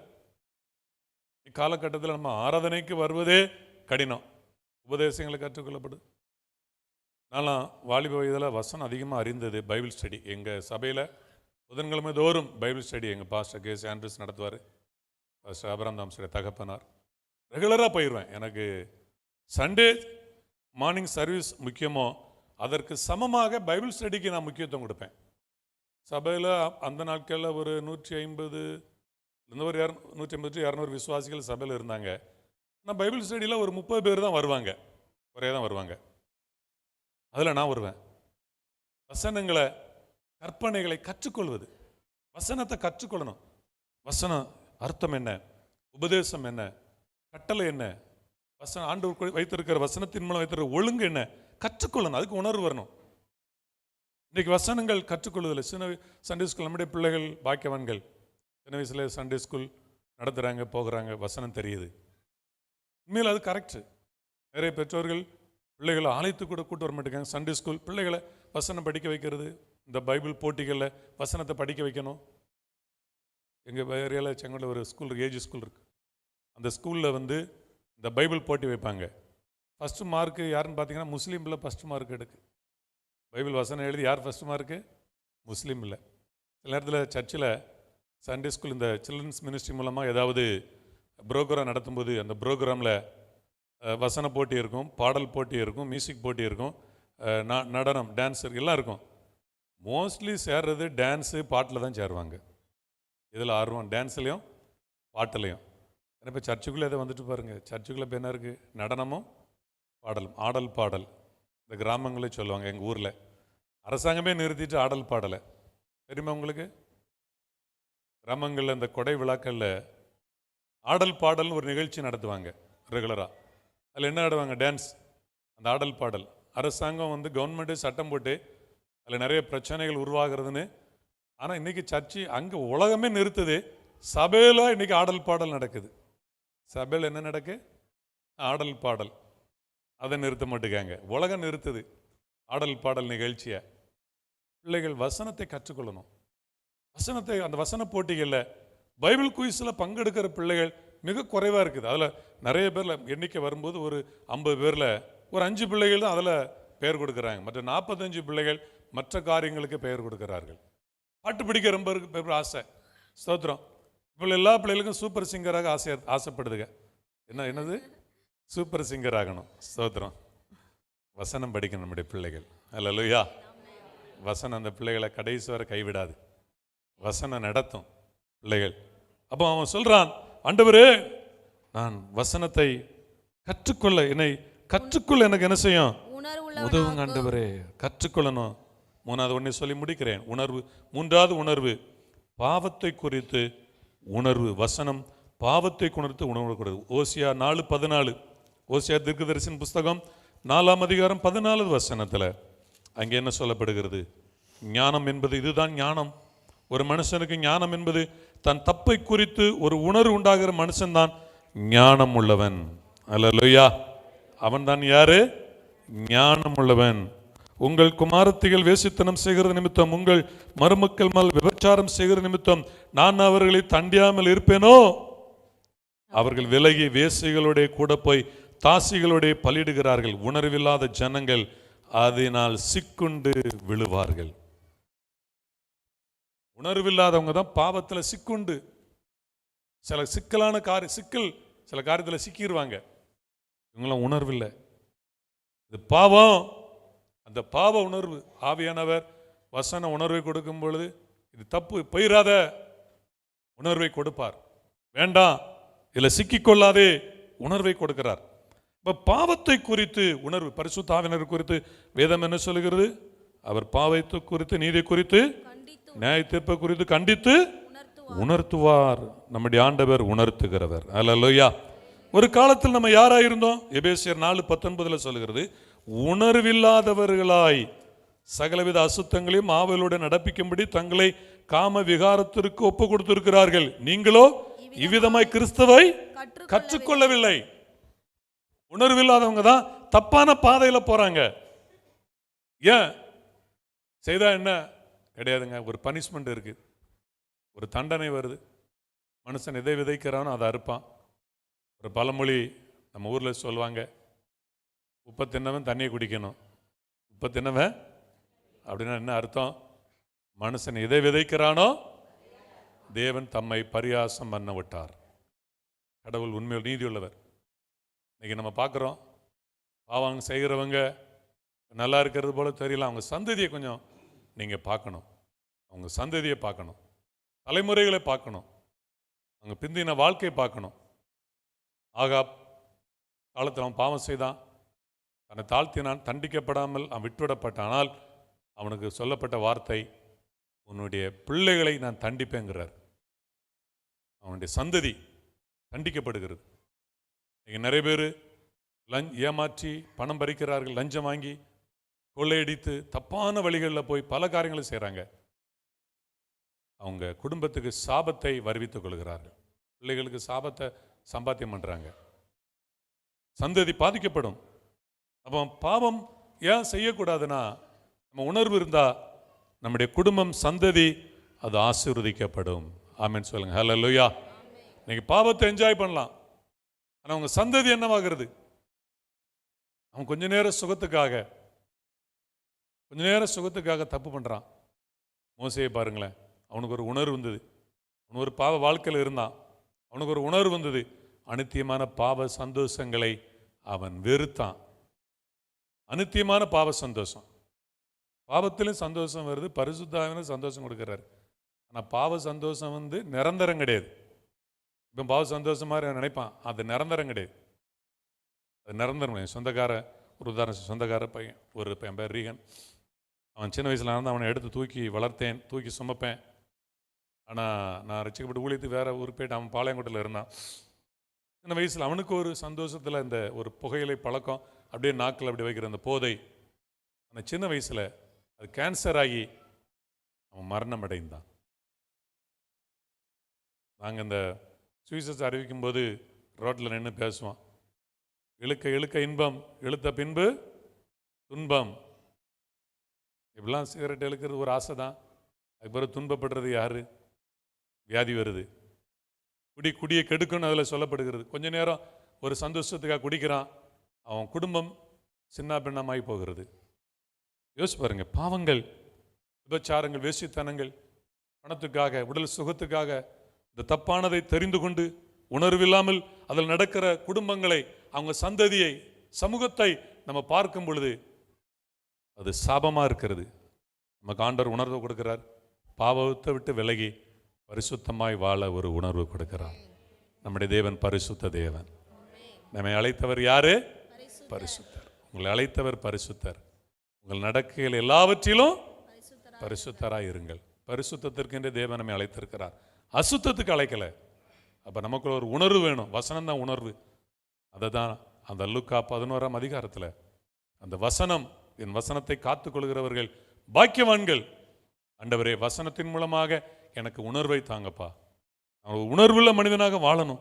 இக்காலகட்டத்தில் நம்ம ஆராதனைக்கு வருவதே கடினம், உபதேசங்களை கற்றுக்கொள்ளப்படும். நான்லாம் வாலிப வயதில் வசனம் அதிகமாக அறிந்தது பைபிள் ஸ்டடி. எங்கள் சபையில் புதன்கிழமை தோறும் பைபிள் ஸ்டடி எங்கள் பாஸ்டர் கேஸ் ஆண்ட்ரூஸ் நடத்துவார். பாஸ்டர் அபிரகாம் தாம்ஸுடைய தகப்பனார். ரெகுலராக போயிடுவேன். எனக்கு சண்டே மார்னிங் சர்வீஸ் முக்கியமோ அதற்கு சமமாக பைபிள் ஸ்டடிக்கு நான் முக்கியத்துவம் கொடுப்பேன். சபையில் அந்த நாட்களில் ஒரு 150 ஒரு 150-200 விசுவாசிகள் சபையில் இருந்தாங்க. ஆனால் பைபிள் ஸ்டடியில் ஒரு 30 பேர் தான் வருவாங்க, ஒரே தான் வருவாங்க. அதில் நான் வருவேன். வசனங்களை, கற்பனைகளை கற்றுக்கொள்வது, வசனத்தை கற்றுக்கொள்ளணும். வசனம் அர்த்தம் என்ன, உபதேசம் என்ன, கட்டளை என்ன, வசனம் ஆண்டவர் வைத்திருக்கிற வசனத்தின் மூலம் வைத்திருக்கிற ஒழுங்கு என்ன, கற்றுக்கொள்ளணும். அதுக்கு உணர்வு வரணும். இன்றைக்கு வசனங்கள் கற்றுக்கொள்வதில்லை. சண்டே ஸ்கூல், நம்முடைய பிள்ளைகள் பாக்கியவான்கள், சின்ன வயசுல சண்டே ஸ்கூல் நடத்துகிறாங்க, போகிறாங்க, வசனம் தெரியுது. உண்மையில் அது கரெக்டு. நிறைய பெற்றோர்கள் பிள்ளைகளை ஆலயத்துக்கு கூட கூட்டு வர மாட்டேங்காங்க. சண்டே ஸ்கூல் பிள்ளைகளை வசனம் படிக்க வைக்கிறது, இந்த பைபிள் போட்டிகளில் வசனத்தை படிக்க வைக்கணும். எங்கள் ஏரியாவில் செங்கோட்டில் ஒரு ஸ்கூல் இருக்குது, ஏஜி ஸ்கூல் இருக்குது. அந்த ஸ்கூலில் இந்த பைபிள் போட்டி வைப்பாங்க. ஃபஸ்ட்டு மார்க்கு யாருன்னு பார்த்தீங்கன்னா முஸ்லீமில் ஃபஸ்ட்டு மார்க் எடுக்கு. பைபிள் வசனம் எழுதி யார் ஃபஸ்ட்டு மார்க்கு? முஸ்லீம் இல்லை. சில நேரத்தில் சர்ச்சில் சண்டே ஸ்கூல் இந்த சில்ட்ரன்ஸ் மினிஸ்ட்ரி மூலமாக ஏதாவது ப்ரோக்ராம் நடத்தும்போது அந்த ப்ரோக்ராமில் வசன போட்டி இருக்கும், பாடல் போட்டி இருக்கும், மியூசிக் போட்டி இருக்கும், நடனம், டான்ஸர் எல்லாம் இருக்கும். மோஸ்ட்லி சேர்றது டான்ஸு பாட்டில் தான் சேருவாங்க. இதில் ஆர்வம் டான்ஸ்லேயும் பாட்டுலையும். இப்போ சர்ச்சுக்குள்ளே எதை வந்துட்டு பாருங்க, சர்ச்சுக்குள்ளே இப்போ என்ன இருக்குது? நடனமும் பாடலும், ஆடல் பாடல். இந்த கிராமங்களே சொல்லுவாங்க, எங்கள் ஊரில் அரசாங்கமே நிறுத்திட்டு ஆடல் பாடலை. தெரியுமா உங்களுக்கு? கிராமங்களில் இந்த கொடை விழாக்களில் ஆடல் பாடல்னு ஒரு நிகழ்ச்சி நடத்துவாங்க ரெகுலராக. அதில் என்ன ஆடுவாங்க? டான்ஸ். அந்த ஆடல் பாடல் அரசாங்கம் வந்து கவர்மெண்ட்டு சட்டம் போட்டு அதில் நிறைய பிரச்சனைகள் உருவாகிறதுன்னு. ஆனால் இன்றைக்கி சர்ச்சு அங்கே உலகமே நிறுத்துது, சபையில் இன்றைக்கி ஆடல் பாடல் நடக்குது. சபையில் என்ன நடக்கு? ஆடல் பாடல். அதை நிறுத்த மாட்டேங்காங்க, உலகம் நிறுத்துது ஆடல் பாடல் நிகழ்ச்சியை. பிள்ளைகள் வசனத்தை கற்றுக்கொள்ளணும். வசனத்தை, அந்த வசன போட்டிகளில் பைபிள் குயிஸில் பங்கெடுக்கிற பிள்ளைகள் மிக குறைவாக இருக்குது. அதில் நிறைய பேரில் எண்ணிக்கை வரும்போது ஒரு 50 பேரில் ஒரு 5 பிள்ளைகள் தான் அதில் பெயர் கொடுக்குறாங்க. மற்ற 45 பிள்ளைகள் மற்ற காரியங்களுக்கு பெயர் கொடுக்கிறார்கள். பாட்டு பிடிக்க ரொம்ப பேர் ஆசை. ஸ்தோத்திரம். இப்போ எல்லா பிள்ளைகளுக்கும் சூப்பர் சிங்கராக ஆசைப்படுதுங்க. என்னது? சூப்பர் சிங்கர் ஆகணும். ஸ்தோத்திரம். வசனம் படிக்கணும் நம்முடைய பிள்ளைகள். அல்லேலூயா. வசனம் அந்த பிள்ளைகளை கடைசி வரை கைவிடாது. வசனம் நடத்தும் பிள்ளைகள். அப்போ அவன் சொல்றான், ஆண்டவரே நான் வசனத்தை கற்றுக்கொள்ள, என்னை கற்றுக்கொள்ள எனக்கு என்ன செய்யும்? உதவுங்க ஆண்டவரே, கற்றுக்கொள்ளணும். மூணாவது ஒண்ணே சொல்லி முடிக்கிறேன். உணர்வு. மூன்றாவது உணர்வு, பாவத்தை குறித்து உணர்வு. வசனம் பாவத்தை குறித்து உணர்வு கொடுது. ஓசியா 4:14. ஓசியா தீர்க்கதரிசியின் புஸ்தகம் 4ஆம் அதிகாரம் 14வது வசனத்தில் அங்கே என்ன சொல்லப்படுகிறது? ஞானம் என்பது இதுதான் ஞானம். ஒரு மனுஷனுக்கு ஞானம் என்பது தன் தப்பை குறித்து ஒரு உணர்வு உண்டாகிற மனுஷன்தான் ஞானம் உள்ளவன். அல்லேலூயா. அவன் தான் யாரு? ஞானம் உள்ளவன். உங்கள் குமாரத்திகள் வேசித்தனம் செய்கிறது நிமித்தம், உங்கள் மருமக்கள் மேல் விபச்சாரம் செய்கிற நிமித்தம் நான் அவர்களை தண்டியாமல் இருப்பேனோ? அவர்கள் விலகி வேசிகளுடைய கூட போய் தாசிகளுடைய பலியிடுகிறார்கள். உணர்வில்லாத ஜனங்கள் அதனால் சிக்குண்டு விழுவார்கள். உணர்வில்லாதவங்க தான் பாவத்தில் சிக்குண்டு சில சிக்கலான சில காரியத்தில் சிக்கிடுவாங்க. இவங்களாம் உணர்வில்லை. இது பாவம். அந்த பாவ உணர்வு ஆவியானவர் வசன உணர்வை கொடுக்கும் பொழுது இது தப்பு, போயிடாத உணர்வை கொடுப்பார். வேண்டாம், இதில் சிக்கிக்கொள்ளாதே உணர்வை கொடுக்கிறார். இப்போ பாவத்தை குறித்து உணர்வு, பரிசுத்த ஆவியானவர் குறித்து வேதம் என்ன சொல்லுகிறது? அவர் பாவத்தை குறித்து, நீதி குறித்து, நியாய தீர்ப்பை குறித்து கண்டித்து உணர்த்துவார். நம்முடைய ஆண்டவர் உணர்த்துகிறவர். அல்லேலூயா. ஒரு காலத்தில் நம்ம யாராயிருந்தோம்? எபேசியர் 4:19 சொல்லுகிறது, உணர்வில்லாதவர்களாய் சகலவித அசுத்தங்களையும் ஆவலுடன் நடப்பிக்கும்படி தங்களை காம விகாரத்திற்கு ஒப்பு கொடுத்திருக்கிறார்கள். நீங்களோ இவ்விதமாய் கிறிஸ்துவை கற்றுக்கொள்ளவில்லை. உணர்வில்லாதவங்க தான் தப்பான பாதையில போறாங்க. ஏன் செய்தா என்ன கிடையாதுங்க. ஒரு பனிஷ்மெண்ட் இருக்கு, ஒரு தண்டனை வருது. மனுஷன் எதை விதைக்கிறானோ அதை அறுப்பான். ஒரு பழமொழி நம்ம ஊரில் சொல்லுவாங்க, உப்பை தின்னவன் தண்ணியை குடிக்கணும். உப்பை தின்னவன் அப்படின்னா என்ன அர்த்தம்? மனுஷன் எதை விதைக்கிறானோ தேவன் தம்மை பரியாசம் பண்ண விட்டார். கடவுள் உண்மையில் நீதி உள்ளவர். இன்னைக்கு நம்ம பார்க்குறோம், பாவம் செய்கிறவங்க நல்லா இருக்கிறது போல தெரியல. அவங்க சந்ததியை கொஞ்சம் நீங்கள் பார்க்கணும். அவங்க சந்ததியை பார்க்கணும், தலைமுறைகளை பார்க்கணும், அவங்க பிந்தின வாழ்க்கையை பார்க்கணும். ஆகாப் காலத்தில் அவன் பாவம் செய்தான், தன்னை தாழ்த்தினான், தண்டிக்கப்படாமல் அவன் விட்டுவிடப்பட்டான். ஆனால் அவனுக்கு சொல்லப்பட்ட வார்த்தை, உன்னுடைய பிள்ளைகளை நான் தண்டிப்பேங்கிறார். அவனுடைய சந்ததி தண்டிக்கப்படுகிறது. இங்கே நிறைய பேர் ஏமாற்றி பணம் பறிக்கிறார்கள், லஞ்சம் வாங்கி கொள்ளையடித்து தப்பான வழிகளில் போய் பல காரியங்களை செய்கிறாங்க. அவங்க குடும்பத்துக்கு சாபத்தை வருவித்துக் கொள்கிறார்கள். பிள்ளைகளுக்கு சாபத்தை சம்பாத்தியம் பண்ணுறாங்க. சந்ததி பாதிக்கப்படும். அப்போ பாவம் ஏன் செய்யக்கூடாதுன்னா, நம்ம உணர்வு இருந்தால் நம்முடைய குடும்பம், சந்ததி அது ஆசீர்வதிக்கப்படும். ஆமென் சொல்லுங்க. ஹல்லேலூயா. இன்னைக்கு பாவத்தை என்ஜாய் பண்ணலாம், ஆனால் உங்கள் சந்ததி என்னவாகிறது? அவன் கொஞ்ச நேரம் சுகத்துக்காக தப்பு பண்ணுறான். மோசேயை பாருங்களேன், அவனுக்கு ஒரு உணர்வு வந்தது. அவன் ஒரு பாவ வாழ்க்கையில் இருந்தான். அவனுக்கு ஒரு உணர்வு வந்தது. அனித்தியமான பாவ சந்தோஷங்களை அவன் வெறுத்தான். அனித்தியமான பாவ சந்தோஷம். பாவத்திலும் சந்தோஷம் வருது, பரிசுத்த ஆவியானவர் சந்தோஷம் கொடுக்கிறாரு. ஆனால் பாவ சந்தோஷம் நிரந்தரம் கிடையாது. இப்போ பாவ சந்தோஷமா நினைப்பான், அது நிரந்தரம் கிடையாது. அது நிரந்தரம். என் சொந்தக்கார ஒரு உதாரணம், சொந்தக்கார பையன் ஒரு என் பேர் ரீகன். அவன் சின்ன வயசில் இருந்து அவனை எடுத்து தூக்கி வளர்த்தேன், தூக்கி சுமப்பேன். ஆனால் நான் ரசிக்கப்பட்டு ஊழியத்துக்கு வேறு ஊருக்கு போயிட்டு அவன் பாளையங்கோட்டையில் இருந்தான். சின்ன வயசில் அவனுக்கு ஒரு சந்தோஷத்தில் இந்த ஒரு புகையிலை பழக்கம், அப்படியே நாக்கில் அப்படி வைக்கிற அந்த போதை, அந்த சின்ன வயசில் அது கேன்சர் ஆகி அவன் மரணம் அடைந்தான். நாங்கள் இந்த சுவிசேஷம் அறிவிக்கும் போது ரோட்டில் நின்று பேசுவோம், இழுக்க இழுக்க இன்பம், இழுத்த பின்பு துன்பம். இப்படிலாம் சிகரெட் இழுக்கிறது ஒரு ஆசை தான். அதுக்கு பிறகு துன்பப்படுறது யாரு? வியாதி வருது. குடியை கெடுக்கணும் அதில் சொல்லப்படுகிறது. கொஞ்ச நேரம் ஒரு சந்தோஷத்துக்காக குடிக்கிறான், அவன் குடும்பம் சின்ன பின்னமாகி போகிறது. யோசிச்சு பாருங்க, பாவங்கள், விபச்சாரங்கள், வேசித்தனங்கள், பணத்துக்காக, உடல் சுகத்துக்காக இந்த தப்பானதை தெரிந்து கொண்டு உணர்வில்லாமல் அதில் நடக்கிற குடும்பங்களை, அவங்க சந்ததியை, சமூகத்தை நம்ம பார்க்கும் பொழுது அது சாபமாக இருக்கிறது. நமக்கு ஆண்டவர் உணர்வு கொடுக்கிறார். பாவத்தை விட்டு விலகி பரிசுத்தமாய் வாழ ஒரு உணர்வு கொடுக்கிறார். நம்முடைய தேவன் பரிசுத்த தேவன். நம்மை அழைத்தவர் யாரு? பரிசுத்தர். உங்களை அழைத்தவர் பரிசுத்தர். உங்கள் நடக்கையில் எல்லாவற்றிலும் பரிசுத்தராய் இருங்கள். பரிசுத்தத்திற்கென்றே தேவன் நம்மை அழைத்திருக்கிறார், அசுத்தத்துக்கு அழைக்கல. அப்ப நமக்குள்ள ஒரு உணர்வு வேணும். வசனம் தான் உணர்வு. அதை தான் அந்த லூக்கா 11ஆம் அதிகாரத்தில் அந்த வசனம், என் வசனத்தை காத்துக்கொள்கிறவர்கள் பாக்கியவான்கள். ஆண்டவரே, வசனத்தின் மூலமாக எனக்கு உணர்வை தாங்கப்பா. நான் உணர்வுள்ள மனிதனாக வாழணும்.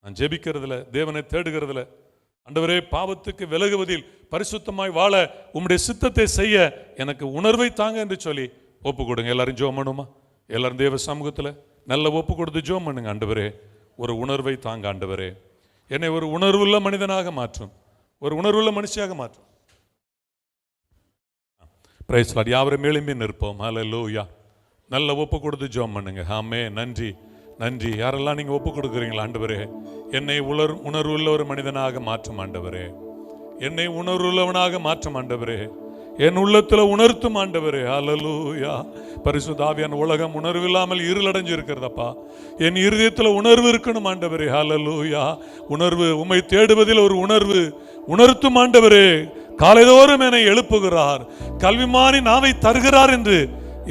நான் ஜெபிக்கிறதுல, தேவனை தேடுகிறதுல, ஆண்டவரே பாவத்துக்கு விலகுவதில், பரிசுத்தமாய் வாழ, உம்முடைய சித்தத்தை செய்ய எனக்கு உணர்வை தாங்க என்று சொல்லி ஒப்பு கொடுங்க. எல்லாரும் ஜெபம் பண்ணுமா? எல்லாரும் தேவ சமூகத்தில் நல்ல ஒப்பு கொடுத்து ஜெபம் பண்ணுங்க. ஆண்டவரே, ஒரு உணர்வை தாங்க. ஆண்டவரே, என்னை ஒரு உணர்வுள்ள மனிதனாக மாற்றும், ஒரு உணர்வுள்ள மனுஷியாக மாற்றும். Praise Lord. யாவரும் எழும்பி நிற்போம். ஹல்லேலூயா. நல்ல ஒப்பு கொடுத்து ஜெபம் பண்ணுங்க. ஆமே. நன்றி, நன்றி. யாரெல்லாம் நீங்க ஒப்பு கொடுக்குறீங்களா? ஆண்டவரே, என்னை உணர்வுள்ள ஒரு மனிதனாக மாற்றும். ஆண்டவரே, என்னை உணர்வுள்ளவனாக மாற்றும். ஆண்டவரே, என் உள்ளத்துல உணர்த்தும். ஆண்டவரே, ஹல்லேலூயா. பரிசுத்த ஆவியான உலகம் உணர்வில்லாமல் இருளடைஞ்சு இருக்கிறதப்பா. என் இருதயத்துல உணர்வு இருக்கணும். ஆண்டவரே, ஹல்லேலூயா. உணர்வு, உம்மை தேடுவதில் ஒரு உணர்வு உணர்த்தும். ஆண்டவரே, காலைதோறும் என்னை எழுப்புகிறார், கல்விமானி நாவை தருகிறார் என்று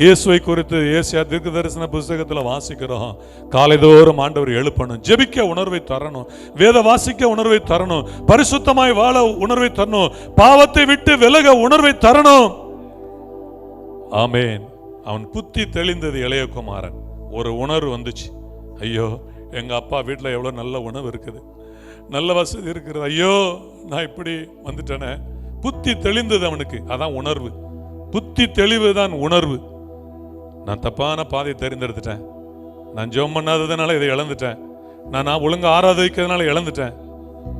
இயேசுவை குறித்து ஏசாயா தீர்க்க தரிசன புத்தகத்தில் வாசிக்கிறோம். காலைதோறும் ஆண்டவர் எழுப்பணும், ஜெபிக்க உணர்வை தரணும், வேத வாசிக்க உணர்வை தரணும், பரிசுத்தமாய் வாழ உணர்வை தரணும், பாவத்தை விட்டு விலக உணர்வை தரணும். ஆமேன். அவன் புத்தி தெளிந்தது இளையகுமாரன். ஒரு உணர்வு வந்துச்சு. ஐயோ, எங்க அப்பா வீட்டில் எவ்வளவு நல்ல உணவு இருக்குது, நல்ல வசதி இருக்கிறது, ஐயோ நான் இப்படி வந்துட்டேனே. புத்தி தெளிந்தது அவனுக்கு. அதான் உணர்வு. புத்தி தெளிவு தான் உணர்வு. நான் தப்பான பாதையை தெரிந்தெடுத்துட்டேன், நான் ஜெபம் பண்ணாததுனால இதை இழந்துட்டேன், நான் ஒழுங்கா ஆராதிக்கிறதுனால இழந்துட்டேன்,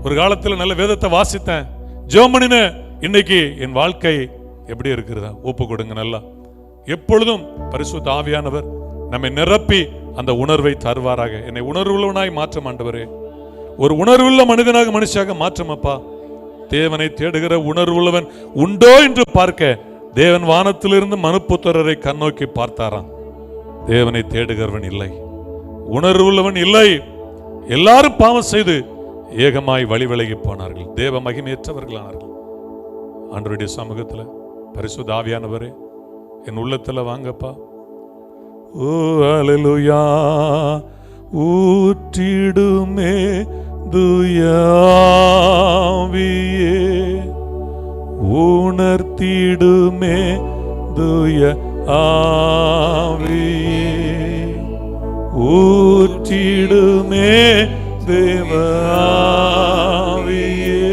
ஒரு காலத்தில் நல்ல வேதத்தை வாசித்தேன், ஜெபம் பண்ணினேன், இன்னைக்கு என் வாழ்க்கை எப்படி இருக்கிறதா? ஒப்பு கொடுங்க. நல்லா எப்பொழுதும் பரிசுத்த ஆவியானவர் நம்மை நிரப்பி அந்த உணர்வை தருவாராக. என்னை உணர்வுள்ளவனாய் மாற்றம். ஆண்டவரே, ஒரு உணர்வுள்ள மனிதனாக, மனுஷியாக மாற்றம். அப்பா, தேவனை தேடுகிற உணர்வுள்ளவன் உண்டோ என்று பார்க்க தேவன் வானத்திலிருந்து மனுப்புத்திரரை கண்ணோக்கி பார்த்தாராம். தேவனை தேடுகிறவன் இல்லை, உணர்வுள்ளவன் இல்லை. எல்லாரும் பாவம் செய்து ஏகமாய் வழி விலகி போனார்கள், தேவ மகிமையற்றவர்களானார்கள். ஆண்டவருடைய சமூகத்தில் பரிசுத்த ஆவியானவரே, என் உள்ளத்துல வாங்கப்பா. ஓ அல்லேலூயா. ஊற்றிடுமே துயாவியே, உணர்த்திடுமே துய ஆவியே, ஊற்றிடுமே தேவ ஆவியே,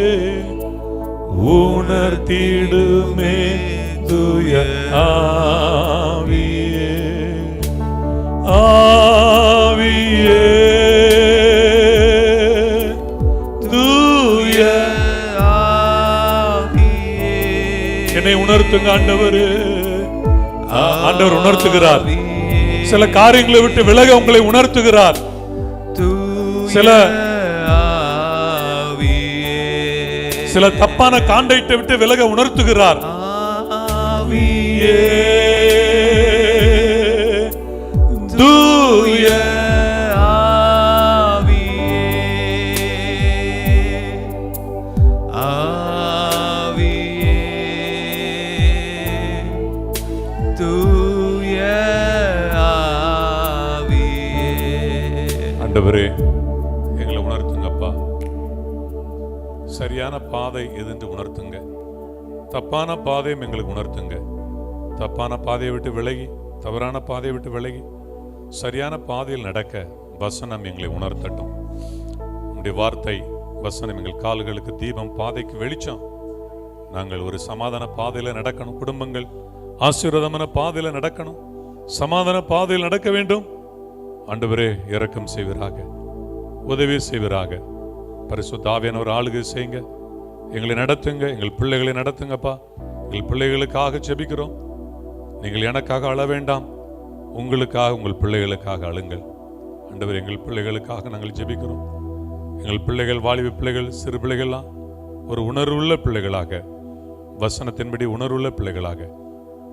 உணர்த்திடுமே துய ஆவியே. ஆவியே, என்னை உணர்த்துங்க ஆண்டவர். ஆண்டவர் உணர்த்துகிறார். சில காரியங்களை விட்டு விலக உங்களை உணர்த்துகிறார். சில தப்பான காண்டக்டை விட்டு விலக உணர்த்துகிறார். தூய ஆவியே, தூய ஆவியே. ஆண்டவரே, எங்களை உணர்த்துங்கப்பா. சரியான பாதை எதுன்னு உணர்த்துங்க. தப்பான பாதையும் எங்களுக்கு உணர்த்துங்க. தப்பான பாதையை விட்டு விலகி, தவறான பாதையை விட்டு விலகி சரியான பாதையில் நடக்க வசனம் எங்களை உணர்த்தட்டும். உங்களுடைய வார்த்தை வசனம் எங்கள் கால்களுக்கு தீபம், பாதைக்கு வெளிச்சம். நாங்கள் ஒரு சமாதான பாதையில நடக்கணும். குடும்பங்கள் ஆசீர்வாதமான பாதையில நடக்கணும். சமாதான பாதையில் நடக்க வேண்டும். ஆண்டவரே, இரக்கம் செய்வீராக, உதவி செய்வீராக. பரிசுத்த ஆவியானவர் ஆளுகை செய்யுங்க. எங்களை நடத்துங்க, எங்கள் பிள்ளைகளை நடத்துங்கப்பா. எங்கள் பிள்ளைகளுக்காக ஜெபிக்கிறோம். நீங்கள் எனக்காக அழ வேண்டாம், உங்களுக்காக, உங்கள் பிள்ளைகளுக்காக அழுங்கள். ஆண்டவர், எங்கள் பிள்ளைகளுக்காக நாங்கள் ஜெபிக்கிறோம். எங்கள் பிள்ளைகள், வாலிப பிள்ளைகள், சிறு பிள்ளைகள்லாம் ஒரு உணர்வுள்ள பிள்ளைகளாக, வசனத்தின்படி உணர்வுள்ள பிள்ளைகளாக,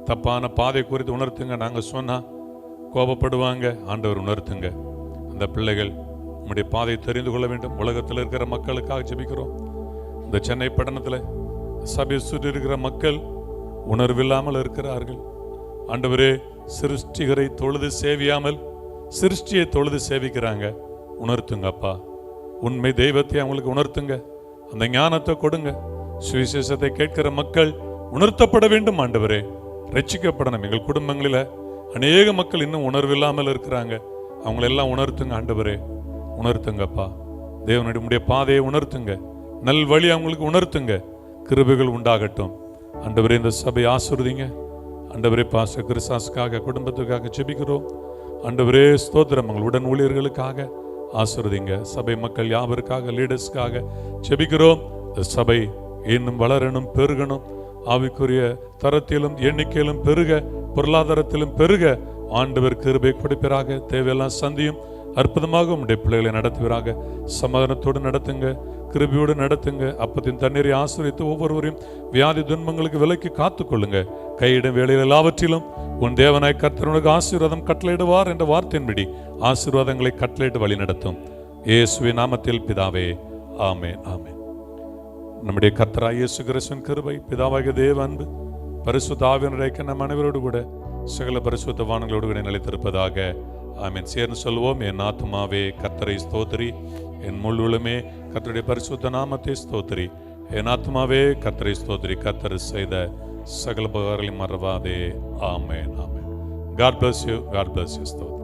தப்பான பாதை குறித்து உணர்த்துங்க. நாங்கள் சொன்னா கோபப்படுவாங்க. ஆண்டவர் உணர்த்துங்க. அந்த பிள்ளைகள் நம்முடைய பாதையை தெரிந்து கொள்ள வேண்டும். உலகத்தில் இருக்கிற மக்களுக்காக ஜெபிக்கிறோம். இந்த சென்னை பட்டணத்தில் சபை சுற்றி இருக்கிற மக்கள் உணர்வில்லாமல் இருக்கிறார்கள். ஆண்டவரே, சிருஷ்டிகரை தொழுது சேவியாமல் சிருஷ்டியை தொழுது சேவிக்கிறாங்க. உணர்த்துங்கப்பா. உண்மை தெய்வத்தை அவங்களுக்கு உணர்த்துங்க. அந்த ஞானத்தை கொடுங்க. சுவிசேஷத்தை கேட்கிற மக்கள் உணர்த்தப்பட வேண்டும். ஆண்டவரே, ரட்சிக்கப்படணும். எங்கள் குடும்பங்களில் அநேக மக்கள் இன்னும் உணர்வில்லாமல் இருக்கிறாங்க. அவங்களெல்லாம் உணர்த்துங்க. ஆண்டவரே, உணர்த்துங்கப்பா. தேவனுடைய பாதையை உணர்த்துங்க. நல் வழி அவங்களுக்கு உணர்த்துங்க. கிருபைகள் உண்டாகட்டும். ஆண்டவரே, இந்த சபை ஆசீர்வதிங்க. ஆண்டவரே, பாஸ்டர் கிறிஸ்தாஸுக்காக, குடும்பத்துக்காக ஜெபிக்கிறோம். ஆண்டவரே, ஸ்தோத்திரம். உங்கள் உடன் ஊழியர்களுக்காக ஆசீர்வதிங்க. சபை மக்கள் யாவருக்காக, லீடர்ஸ்க்காக ஜெபிக்கிறோம். இந்த சபை இன்னும் வளரணும், பெருகணும். ஆவிக்குரிய தரத்திலும் எண்ணிக்கையிலும் பெருக, பொருளாதாரத்திலும் பெருக ஆண்டவர் கிருபை கொடுப்பீராக. தேவையெல்லாம் சந்தியும். அற்புதமாக உம்முடைய பிள்ளைகளை நடத்துவீராக. சமாதானத்தோடு நடத்துங்க, கிருபையோடு நடத்துங்க. அப்பத்தின் தண்ணீரை ஆசிரியத்து ஒவ்வொருவரையும் வியாதி துன்பங்களுக்கு விலக்கி காத்துக்கொள்ளுங்க. கையிடும் வேளையில் எல்லாவற்றிலும் உன் தேவனாய் கர்த்தர் உனக்கு ஆசீர்வாதம் கட்டளையிடுவார் என்ற வார்த்தையின்படி ஆசீர்வாதங்களை கட்டளையிட்டு வழி நடத்தும். இயேசுவின் நாமத்தில் பிதாவே, ஆமென், ஆமென். நம்முடைய கர்த்தராகிய இயேசு கிறிஸ்துவின் கிருபை, பிதாவாகிய தேவ அன்பு, பரிசுத்த ஆவியானவருடைய ஐக்கியம் நம் அனைவரோடு கூட சகல பரிசுத்தவான்களோடு கூட நிலைத்திருப்பதாக. ஆமென். சேர்ந்து சொல்வோம். என் ஆத்துமாவே கர்த்தரை ஸ்தோத்திரி, என் முழுவதுமே கர்த்தருடைய பரிசுத்த நாமத்தை ஸ்தோத்திரி. என் ஆத்துமாவே கர்த்தரை ஸ்தோத்திரி, கர்த்தர் செய்த சகல உபகாரங்களையும் மறவாதே. ஆமென், ஆமென். God bless you. God bless you. ஸ்தோத்திரம்.